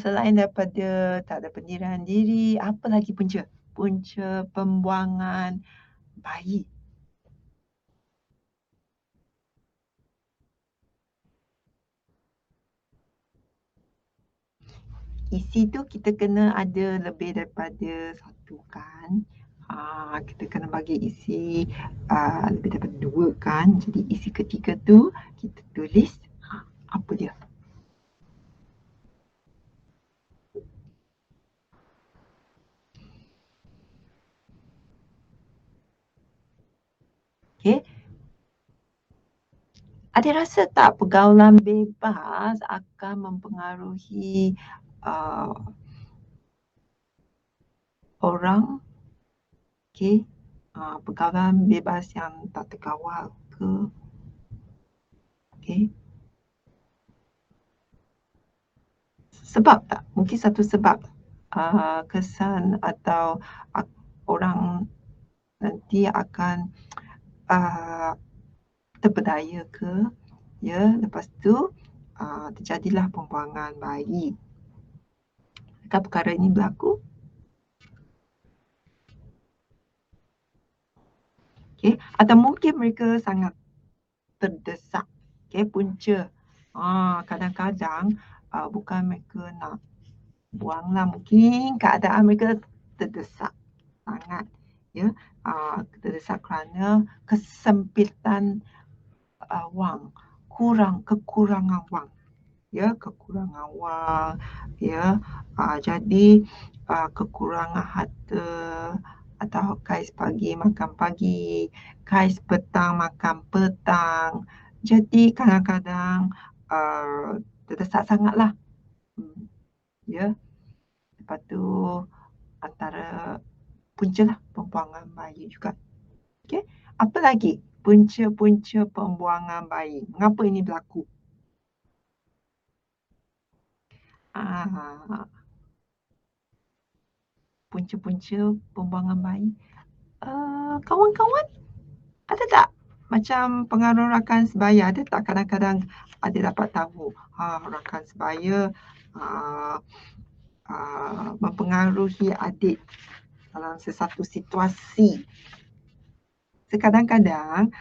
A: selain daripada tak ada pendirian diri, apa lagi punca? Punca pembuangan bayi. Isi tu kita kena ada lebih daripada satu kan. Kita kena bagi isi lebih daripada 2 kan. Jadi isi ketiga tu kita tulis apa dia. Okey. Adik rasa tak pergaulan bebas akan mempengaruhi orang? Okey. Pergaulan bebas yang tak terkawal ke? Okey. Sebab tak? Mungkin satu sebab kesan atau orang nanti akan terpedaya ke, ya, lepas tu terjadilah pembuangan bayi. Adakah perkara ini berlaku? Okay. Atau mungkin mereka sangat terdesak, punca. Kadang-kadang bukan mereka nak buanglah, mungkin keadaan mereka terdesak sangat, ya, terdesak kerana kesempitan wang, kekurangan wang, ya, kekurangan wang, ya, jadi kekurangan harta, atau kais pagi makan pagi, kais petang makan petang. Jadi kadang-kadang terdesak sangatlah. Ya. Lepas tu antara puncalah pembuangan bayi juga. Okey. Apa lagi punca-punca pembuangan bayi? Mengapa ini berlaku? Ah, punca-punca pembuangan bayi. Kawan-kawan, ada tak macam pengaruh rakan sebaya? Ada tak kadang-kadang ada dapat tahu rakan sebaya mempengaruhi adik dalam sesuatu situasi? Kadang-kadang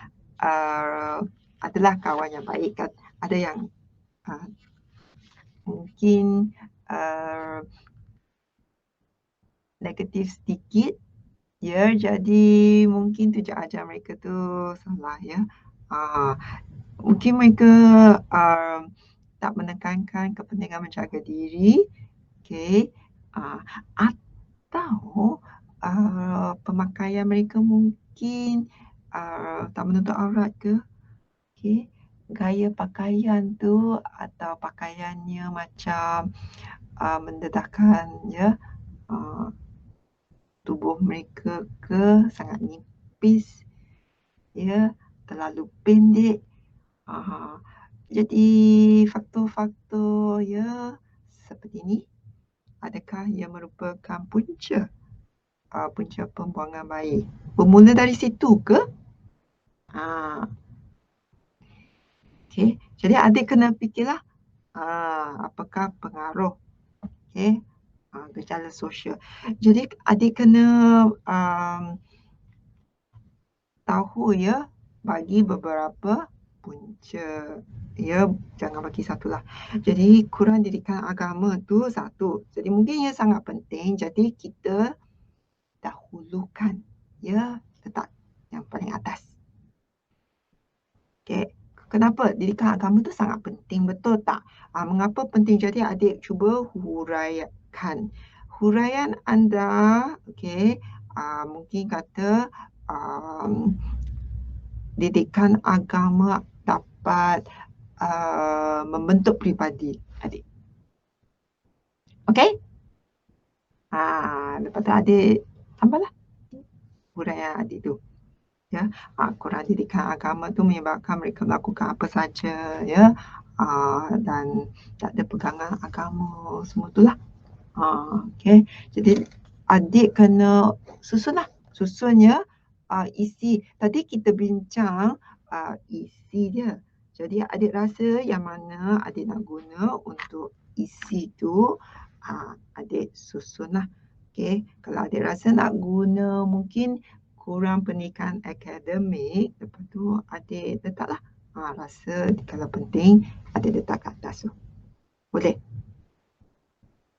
A: adalah kawan yang baik kan, ada yang mungkin negatif sedikit, ya, jadi mungkin tujuan ajar mereka tu salah, ya. Mungkin mereka tak menekankan kepentingan menjaga diri, okey, atau pemakaian mereka mungkin tak menutup aurat ke, okey. Gaya pakaian tu atau pakaiannya macam mendedahkan, ya, tubuh mereka ke sangat nipis, ya, terlalu pendek. Jadi faktor-faktor, ya, seperti ini, adakah ia merupakan punca pembuangan bayi? Bermula dari situ ke? Okey, jadi adik kena fikirlah apakah pengaruh, okey, gejala sosial. Jadi adik kena tahu, ya, bagi beberapa punca, ya, jangan bagi satulah. Jadi kurang didikan agama tu satu. Jadi mungkin ia sangat penting, jadi kita dahulukan, ya, letak yang paling atas. Okey. Kenapa? Didikan agama tu sangat penting, betul tak? Mengapa penting? Jadi adik cuba huraikan. Huraian anda, okey, mungkin kata didikan agama dapat membentuk pribadi adik. Okey? Lepas tu adik tambahlah huraian adik tu. Ya, kurang didikan agama tu menyebabkan mereka melakukan apa saja, ya, dan tak ada pegangan agama semua tu lah. Okey. Jadi adik kena susun, ya, isi. Tadi kita bincang isi dia. Jadi adik rasa yang mana adik nak guna untuk isi tu, adik susunlah. Okey. Kalau adik rasa nak guna mungkin kurang pendidikan akademik, lepas tu adik letaklah rasa kalau penting adik letak kat atas tu. Boleh?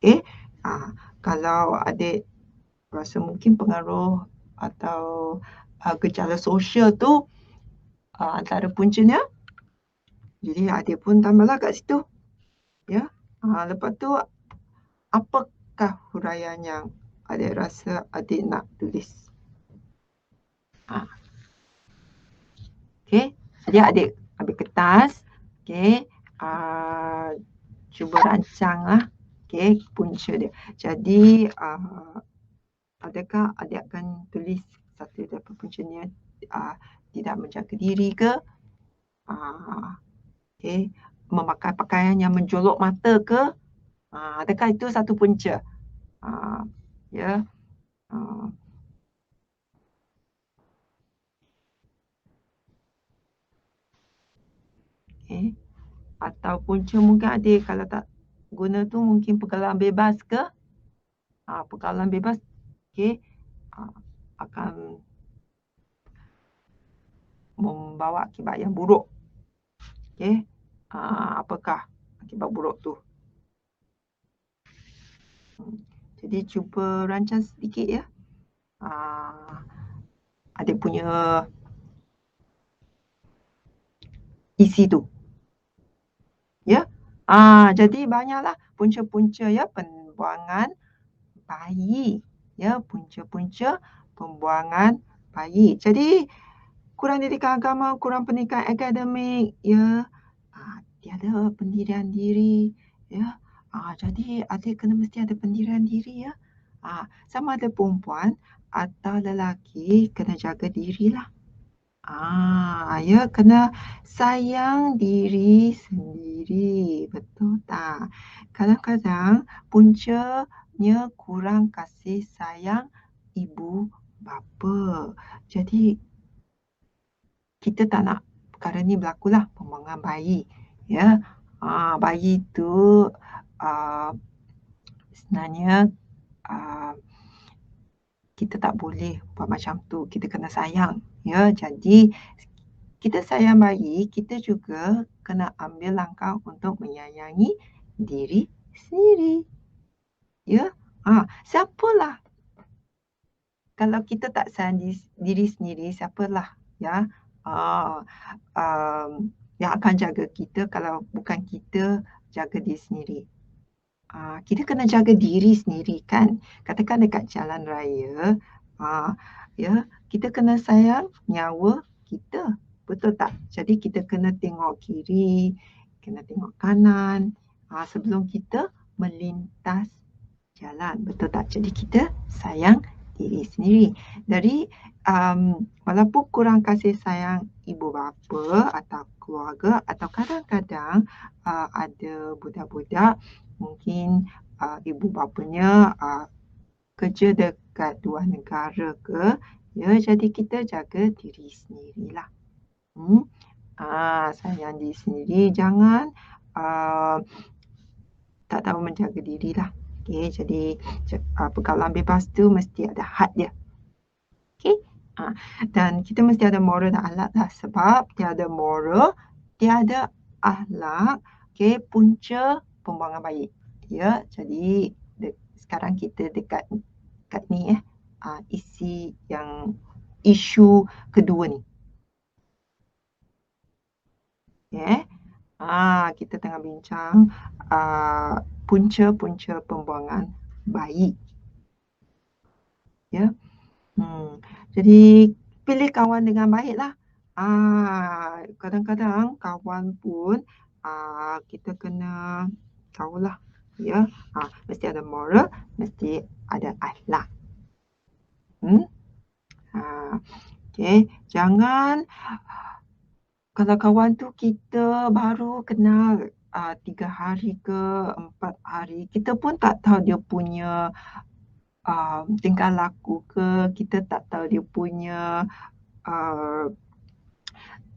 A: Okey. Kalau adik rasa mungkin pengaruh atau gejala sosial tu antara puncanya, jadi adik pun tambahlah kat situ. Ya. Lepas tu apakah huraian yang adik rasa adik nak tulis? Okey. Jadi adik ambil kertas, okey, cuba rancanglah, okey, punca dia. Jadi adakah adik akan tulis satu daripada puncanya tidak menjaga diri ke? Okey, memakai pakaian yang menjolok mata ke? Adakah itu satu punca? Ya. Okey. Atau punca mungkin adik kalau tak guna tu mungkin pergaulan bebas ke? Pergaulan bebas, okey, akan membawa akibat yang buruk. Okey. Apakah akibat buruk tu? Jadi cuba rancang sedikit, ya. Adik punya isi tu. Ya. Jadi banyaklah punca-punca, ya, pembuangan bayi. Ya, punca-punca pembuangan bayi. Jadi kurang didikan agama, kurang pendidikan akademik, ya, tiada pendirian diri, ya. Jadi adik mesti ada pendirian diri, ya. Sama ada perempuan atau lelaki kena jaga dirilah. Ya, kena sayang diri sendiri, betul tak? Kadang-kadang puncanya kurang kasih sayang ibu bapa. Jadi kita tak nak perkara ni berlakulah, pembuangan bayi. Ya, bayi tu sebenarnya kita tak boleh buat macam tu. Kita kena sayang. Ya, jadi kita sayang bayi, kita juga kena ambil langkah untuk menyayangi diri sendiri. Ya, siapalah kalau kita tak sayang diri sendiri, siapalah ya yang akan jaga kita kalau bukan kita jaga diri sendiri. Kita kena jaga diri sendiri kan. Katakan dekat jalan raya, ya, kita kena sayang nyawa kita. Betul tak? Jadi kita kena tengok kiri, kena tengok kanan sebelum kita melintas jalan. Betul tak? Jadi kita sayang diri sendiri. Jadi walaupun kurang kasih sayang ibu bapa atau keluarga, atau kadang-kadang ada budak-budak mungkin ibu bapanya kerja dekat luar negara ke, ya, jadi kita jaga diri sendirilah. Sayang diri sendiri, jangan tak tahu menjaga dirilah. Okey, jadi pergaulan bebas tu mesti ada had dia. Okey. Dan kita mesti ada moral dan akhlak lah, sebab tiada moral, tiada akhlak, okey, punca pembuangan bayi. Ya, jadi sekarang kita dekat ni isi yang isu kedua ni. Okey. Kita tengah bincang punca-punca pembuangan bayi. Ya. Jadi pilih kawan dengan baiklah. Kadang-kadang kawan pun kita kena tahulah, ya. Mesti ada moral, mesti ada akhlak. Okey, jangan kalau kawan tu kita baru kenal 3 hari ke 4 hari, kita pun tak tahu dia punya tingkah laku ke, kita tak tahu dia punya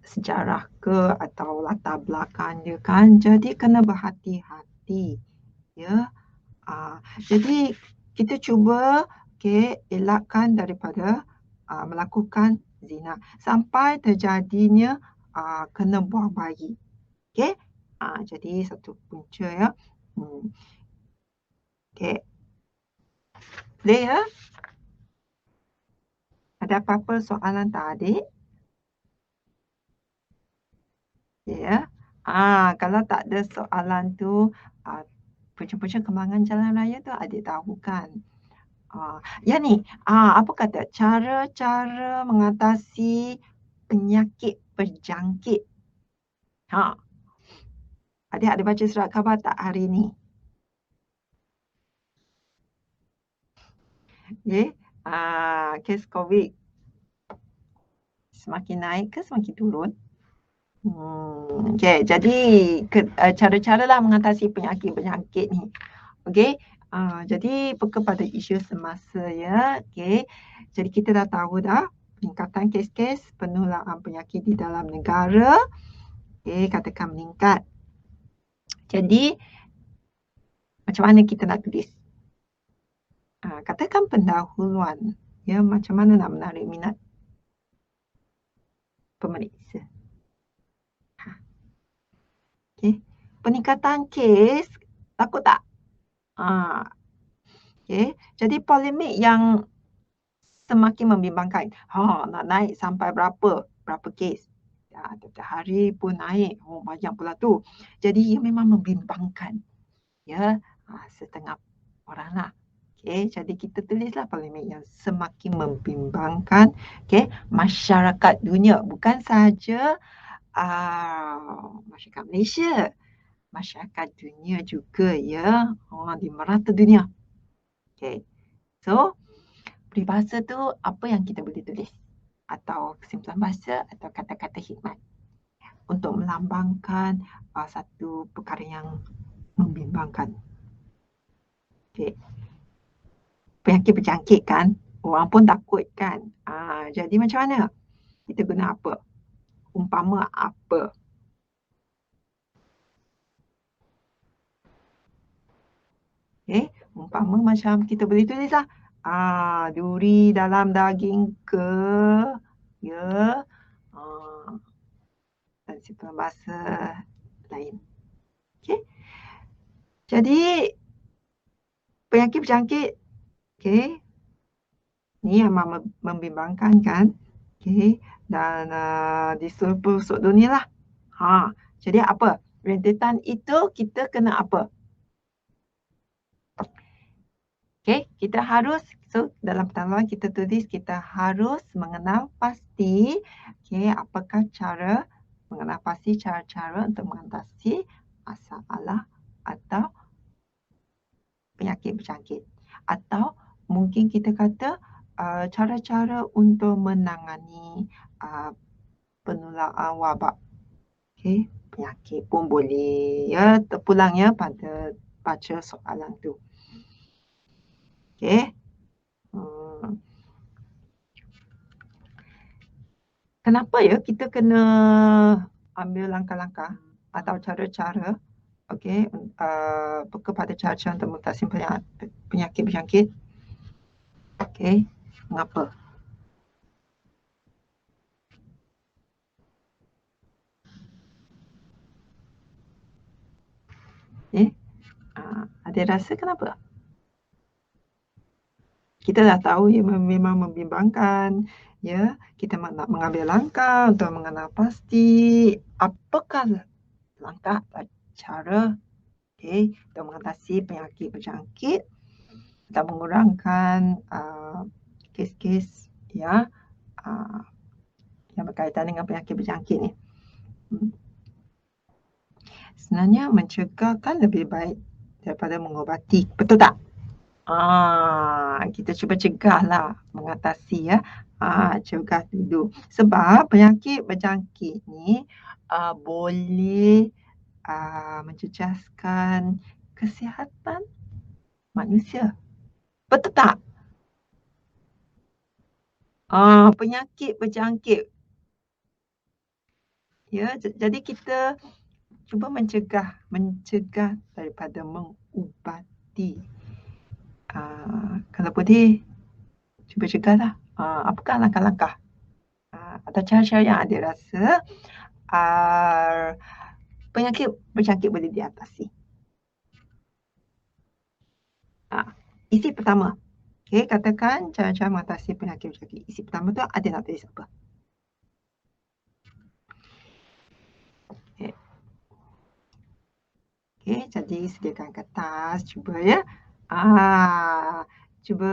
A: sejarah ke atau latar belakang dia kan. Jadi kena berhati-hati. Ya. Jadi kita cuba elakkan daripada melakukan zina sampai terjadinya kena buang bayi. Okey. Jadi satu punca, ya. Okey. Boleh, ya? Ada apa-apa soalan tak, adik? Ya. Kalau tak ada soalan tu, punca-punca kembangan jalan raya tu adik tahu kan. Ya ni, apa kata cara-cara mengatasi penyakit berjangkit. Adik ada baca surat khabar tak hari ni? Okey. Kes COVID semakin naik ke semakin turun? Okey, jadi cara-caralah mengatasi penyakit-penyakit ni. Okey. Jadi kepada isu semasa, ya. Okey. Jadi kita dah tahu dah peningkatan kes-kes penularan penyakit di dalam negara. Okey, katakan meningkat. Jadi macam mana kita nak tulis? Katakan pendahuluan, ya, macam mana nak menarik minat pemeriksa. Okey. Peningkatan kes, takut tak? Okey. Jadi polemik yang semakin membimbangkan. Nak naik sampai berapa kes? Tiap hari pun naik. Banyak pula tu. Jadi ia memang membimbangkan. Ya, setengah orang lah. Jadi kita tulislah polemik yang semakin membimbangkan masyarakat dunia. Bukan sahaja masyarakat Malaysia, masyarakat dunia juga ya, di merata dunia. So peribahasa tu apa yang kita boleh tulis? Atau kesimpulan bahasa atau kata-kata hikmat untuk melambangkan satu perkara yang membimbangkan. Penyakit berjangkit kan, orang pun takut kan. Jadi macam mana? Kita guna apa? Umpama apa? Umpama macam kita boleh tulis lah. Duri dalam daging ke, ya, dan simpulan bahasa lain. Jadi penyakit berjangkit, ni amat membimbangkan kan. Dan di seluruh pelosok dunia lah. Jadi apa? Rentetan itu kita kena apa? Kita harus, so dalam pertanyaan kita tulis kita harus mengenal pasti apakah cara, mengenal pasti cara-cara untuk mengatasi masalah atau penyakit berjangkit. Atau mungkin kita kata cara-cara untuk menangani penularan wabak. Penyakit pun boleh terpulang pada baca soalan tu. Kenapa kita kena ambil langkah-langkah atau cara-cara kepada cara-cara untuk mengatasi penyakit berjangkit? Mengapa? Ada rasa kenapa? Kita dah tahu memang membimbangkan, kita nak mengambil langkah untuk mengenal pasti apakah langkah cara untuk mengatasi penyakit berjangkit dan mengurangkan kes-kes yang berkaitan dengan penyakit berjangkit ni. Sebenarnya mencegah kan lebih baik daripada mengubati, betul tak? Kita cuba cegahlah, mengatasi cegah dulu. Sebab penyakit berjangkit ni boleh menjejaskan kesihatan manusia. Betul tak? Penyakit berjangkit. Jadi kita cuba mencegah daripada mengubati. Kalau boleh, cuba cegahlah. Apakah langkah-langkah atau cara-cara yang ada rasa penyakit berjangkit boleh diatasi? Isi pertama. Katakan cara-cara mengatasi penyakit berjangkit. Isi pertama tu ada nak tulis apa? Jadi sediakan kertas, cuba ya. Cuba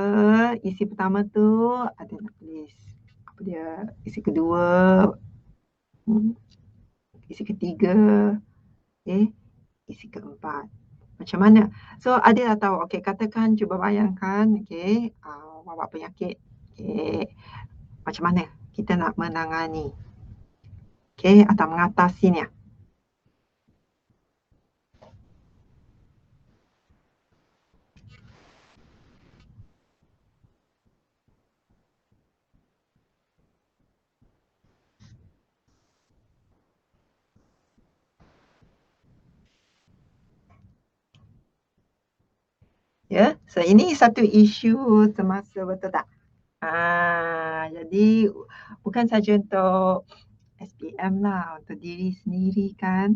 A: isi pertama tu ada nak tulis apa dia, isi kedua, isi ketiga, isi keempat. Macam mana? So ada dah tahu, katakan cuba bayangkan wabak penyakit. Macam mana kita nak menangani atau mengatasinya? So ini satu isu semasa, betul tak? Jadi bukan saja untuk SPM lah, untuk diri sendiri kan.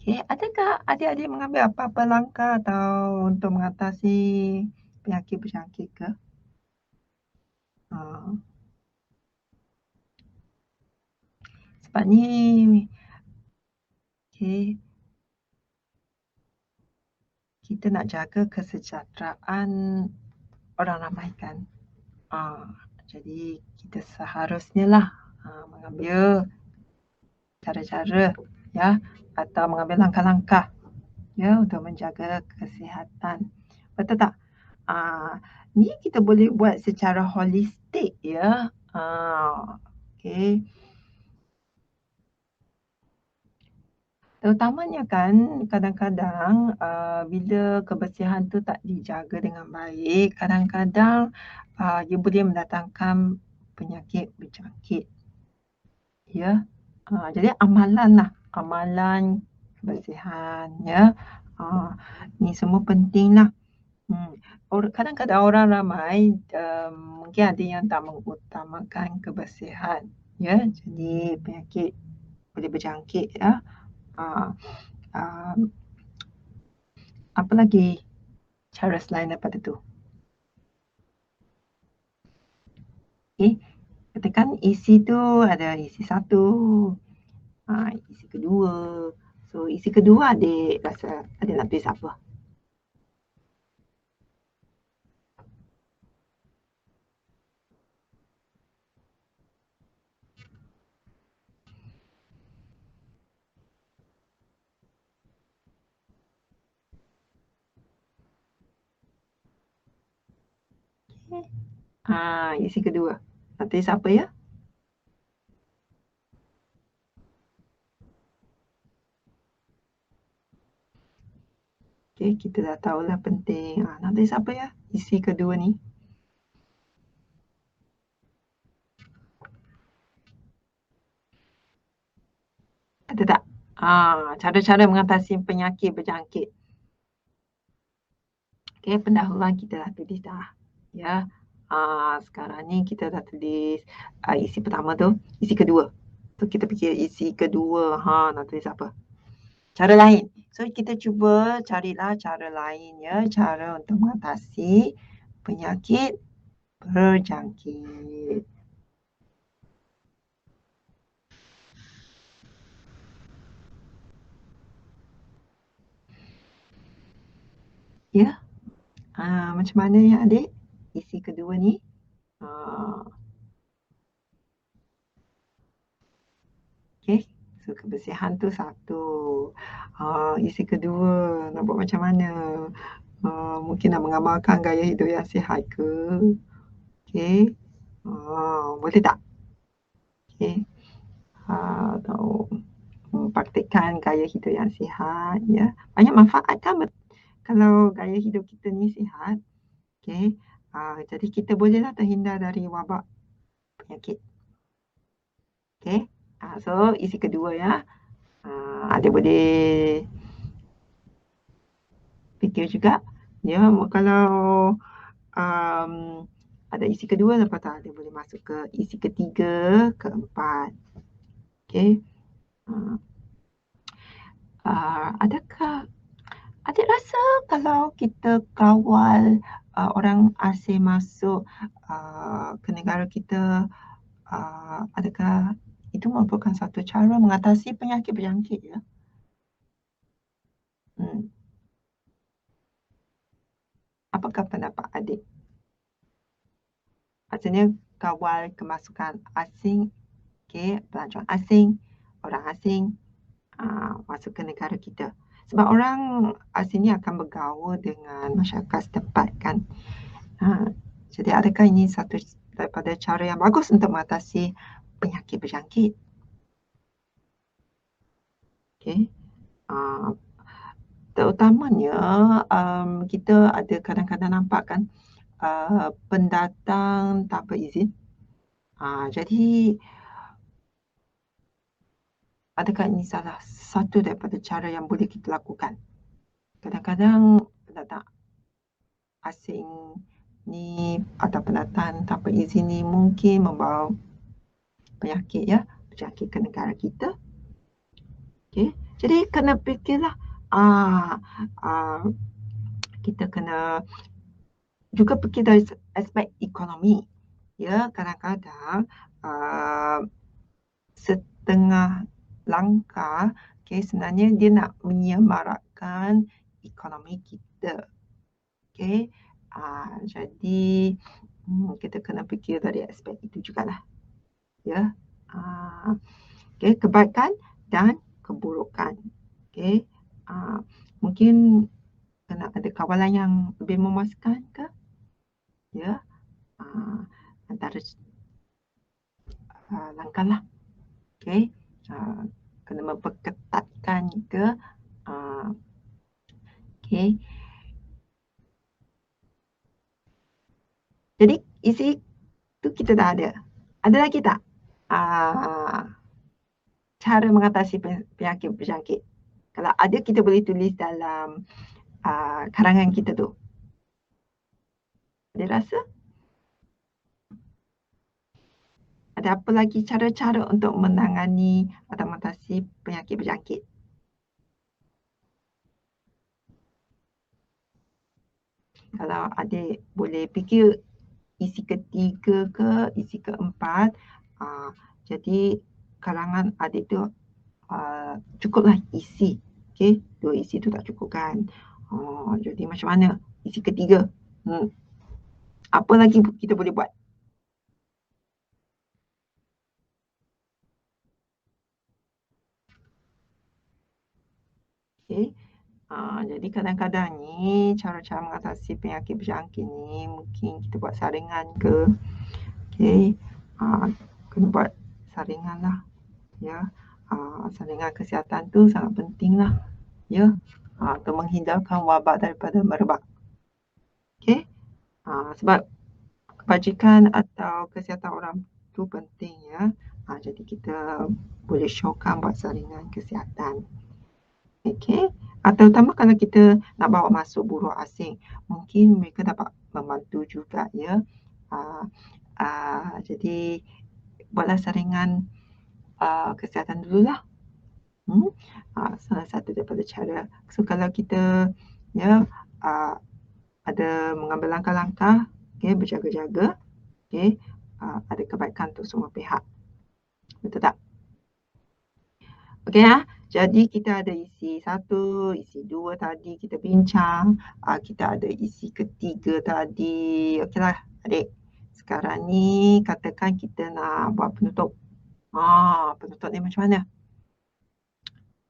A: Adakah adik-adik mengambil apa-apa langkah atau untuk mengatasi penyakit berjangkit ke? Sebab ni kita nak jaga kesejahteraan orang ramai kan. Jadi kita seharusnya lah mengambil cara-cara ya atau mengambil langkah-langkah ya untuk menjaga kesihatan. Betul tak? Ni kita boleh buat secara holistik ya. Okey. Terutamanya kan kadang-kadang bila kebersihan tu tak dijaga dengan baik, kadang-kadang ia boleh mendatangkan penyakit berjangkit. Ya. Jadi amalan kebersihan ya. Ni semua penting lah. Kadang-kadang orang ramai mungkin ada yang tak mengutamakan kebersihan ya. Jadi penyakit boleh berjangkit ya. Apa lagi cara selain daripada tu? Katakan isi tu ada isi 1, isi kedua. So isi kedua adik rasa adik nak tulis apa? Isi kedua. Nak tulis apa ya? Okay, kita dah tahulah penting. Nak tulis apa ya? Isi kedua ni. Ada tak? Cara-cara mengatasi penyakit berjangkit. Okay, pendahuluan kita dah tulis dah. Ya. Sekarang ni kita dah tulis isi pertama tu, isi kedua. So kita fikir isi kedua, nak tulis apa? Cara lain. So kita cuba carilah cara lain ya, cara untuk mengatasi penyakit berjangkit. Ya. Macam mana ya adik? Isi kedua ni. Okay. So kebersihan tu 1. Isi kedua nak buat macam mana? Mungkin nak mengamalkan gaya hidup yang sihat ke? Okay. Boleh tak? Okay. Atau mempraktikkan gaya hidup yang sihat ya. Banyak manfaat kan kalau gaya hidup kita ni sihat. Okay. Jadi kita bolehlah terhindar dari wabak penyakit. Okay. So isi kedua ya. Ada boleh fikir juga ya, kalau ada isi kedua, lepas tu ada boleh masuk ke isi ketiga, keempat. Okay. Adakah adik rasa kalau kita kawal orang asing masuk ke negara kita, adakah itu merupakan satu cara mengatasi penyakit berjangkit ya? Apakah pendapat adik? Maksudnya kawal kemasukan asing, pelancong asing, orang asing masuk ke negara kita. Sebab orang asing ni akan bergaul dengan masyarakat setempat kan. Jadi adakah ini satu daripada cara yang bagus untuk mengatasi penyakit berjangkit? Okay. Terutamanya kita ada kadang-kadang nampak kan pendatang tanpa izin. Jadi adakah ini salah satu daripada cara yang boleh kita lakukan? Kadang-kadang pendatang asing ni atau pendatang tanpa izin ni mungkin membawa penyakit ya, berjangkit ke negara kita. Okay. Jadi kena fikirlah kita kena juga fikir dari aspek ekonomi. Ya, kadang-kadang setengah langkah sebenarnya dia nak menyemarakkan ekonomi kita. ada. Okey. Jadi kita kena fikir dari aspek itu jugalah. Ya. Okey, kebaikan dan keburukan. Okey. Mungkin kena ada kawalan yang lebih memuaskan ke? Ya. Antara langkahlah. Okey. Kena memperketatkan ke. Okey. Jadi isi tu kita dah ada. Ada lagi tak cara mengatasi penyakit berjangkit? Kalau ada, kita boleh tulis dalam karangan kita tu. Ada rasa? Ada apa lagi cara-cara untuk menangani atau mengatasi penyakit berjangkit? Kalau adik boleh fikir isi ketiga ke isi keempat, jadi karangan adik tu cukuplah isi. Okey, 2 isi tu tak cukup kan? Jadi macam mana isi ketiga? Apa lagi kita boleh buat? Okey. Jadi kadang-kadang ni cara-cara mengatasi penyakit berjangkit ni mungkin kita buat saringan ke. Okey. Kena buat saringan lah. Ya. Saringan kesihatan tu sangat penting lah. Ya. Untuk menghindarkan wabak daripada merebak. Okey. Sebab kebajikan atau kesihatan orang tu penting ya. Jadi kita boleh syorkan buat saringan kesihatan. Okey. Terutama kalau kita nak bawa masuk buruh asing, mungkin mereka dapat membantu juga ya. Jadi buatlah saringan kesihatan dululah. Salah satu daripada cara. So kalau kita ya ada mengambil langkah-langkah, okey, berjaga-jaga, okey, ada kebaikan untuk semua pihak. Betul tak? Okey jadi kita ada isi 1, isi 2 tadi kita bincang, kita ada isi ketiga tadi. Okeylah adik. Sekarang ni katakan kita nak buat penutup. Penutup ni macam mana?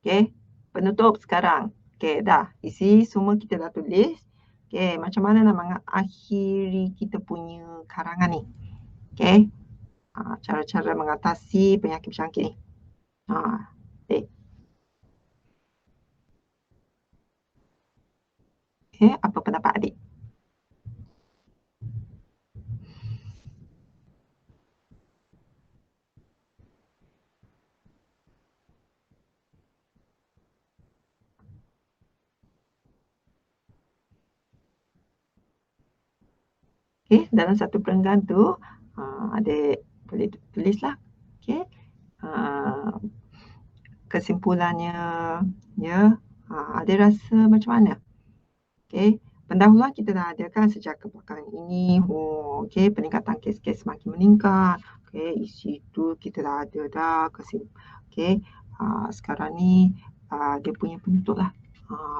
A: Okey, penutup sekarang. Okey, dah. Isi semua kita dah tulis. Okey, macam mana nak mengakhiri kita punya karangan ni? Okey. Cara-cara mengatasi penyakit berjangkit ni. Okey. Okey, apa pendapat adik? Okey, dalam satu perenggan tu, adik boleh tulislah. Okey. Kesimpulannya, ya. Adik rasa macam mana? Okey, pendahuluan kita dah ada kan sejak kebakaran ini. Okey, peningkatan kes-kes semakin meningkat. Okey, isi tu kita dah ada dah. Okey, sekarang ni dia punya penutup lah.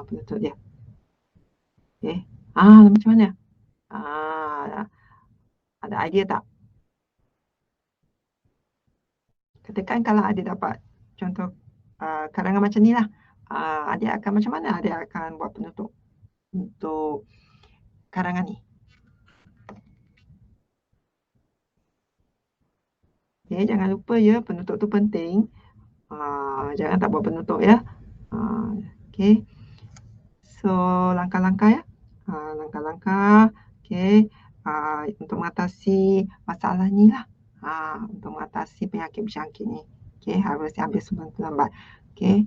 A: Penutup dia. Okey, macam mana? Ada idea tak? Katakan kalau adik dapat contoh karangan macam ni lah. Adik akan macam mana? Adik akan buat penutup untuk karangan ni. Okay, jangan lupa ya, penutup tu penting. Jangan tak buat penutup ya. Okay. So, langkah-langkah ya. Langkah-langkah. Okay. Untuk mengatasi masalah ni lah. Untuk mengatasi penyakit berjangkit ni. Okay, harus diambil sebelum terlambat. Okay.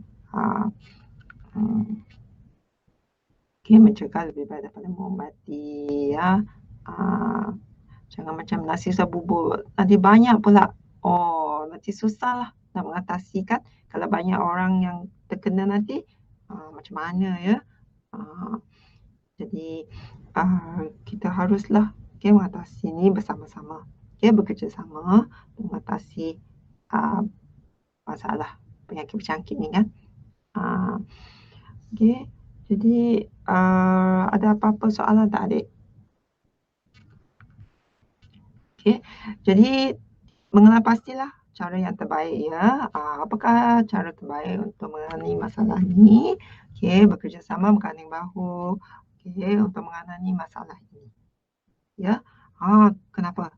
A: Okay, mencegah lebih baik daripada mengubati ya. Jangan macam nasi usah bubur. Nanti banyak pula. Nanti susah lah nak mengatasi kan. Kalau banyak orang yang terkena nanti, macam mana ya. Jadi, kita haruslah mengatasi ni bersama-sama. Bekerjasama mengatasi masalah penyakit berjangkit ni kan. Okay. Jadi ada apa-apa soalan tak adik? Okey, jadi mengenal pastilah cara yang terbaik ya. Apakah cara terbaik untuk menangani masalah ni? Okey, bekerjasama berganding bahu. Okey, untuk menangani masalah ini. Ya. Kenapa?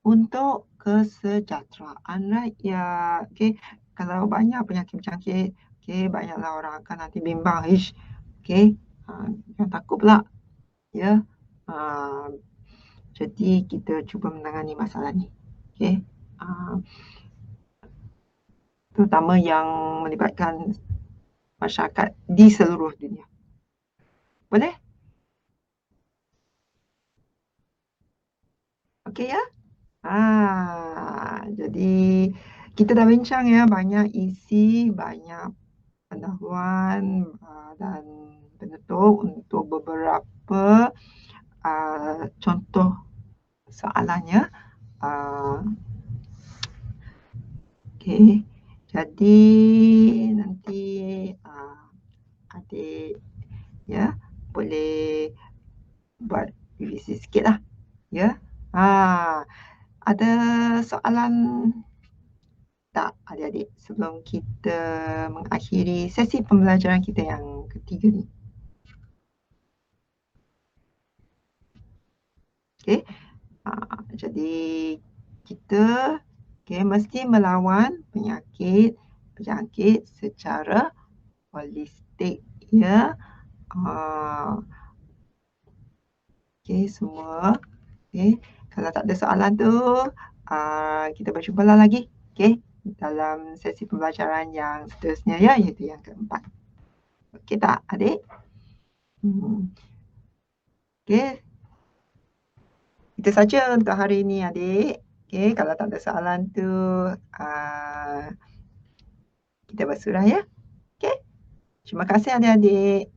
A: Untuk kesejahteraan rakyat. Okey, kalau banyak penyakit berjangkit, okey, banyaklah orang akan nanti bimbang. Ish, okey, jangan takut pula. Ya. Ah, jadi kita cuba menangani masalah ni. Okey. Terutama yang melibatkan masyarakat di seluruh dunia. Boleh? Okey ya? Jadi kita dah bincang ya banyak isi, banyak pendahuluan dan penutup untuk beberapa contoh soalannya. Okey, jadi nanti adik ya boleh buat revisi sikitlah ya. Ada soalan tak adik-adik sebelum kita mengakhiri sesi pembelajaran kita yang ketiga ni? Okey. Jadi kita mesti melawan penyakit berjangkit secara holistik ya. Okey semua. Okey, kalau tak ada soalan tu kita berjumpa lagi okey dalam sesi pembelajaran yang seterusnya ya iaitu yang keempat. Okey tak adik? Okey. Itu saja untuk hari ini adik. Okey, kalau tak ada soalan tu kita bersudah ya. Okey. Terima kasih adik-adik.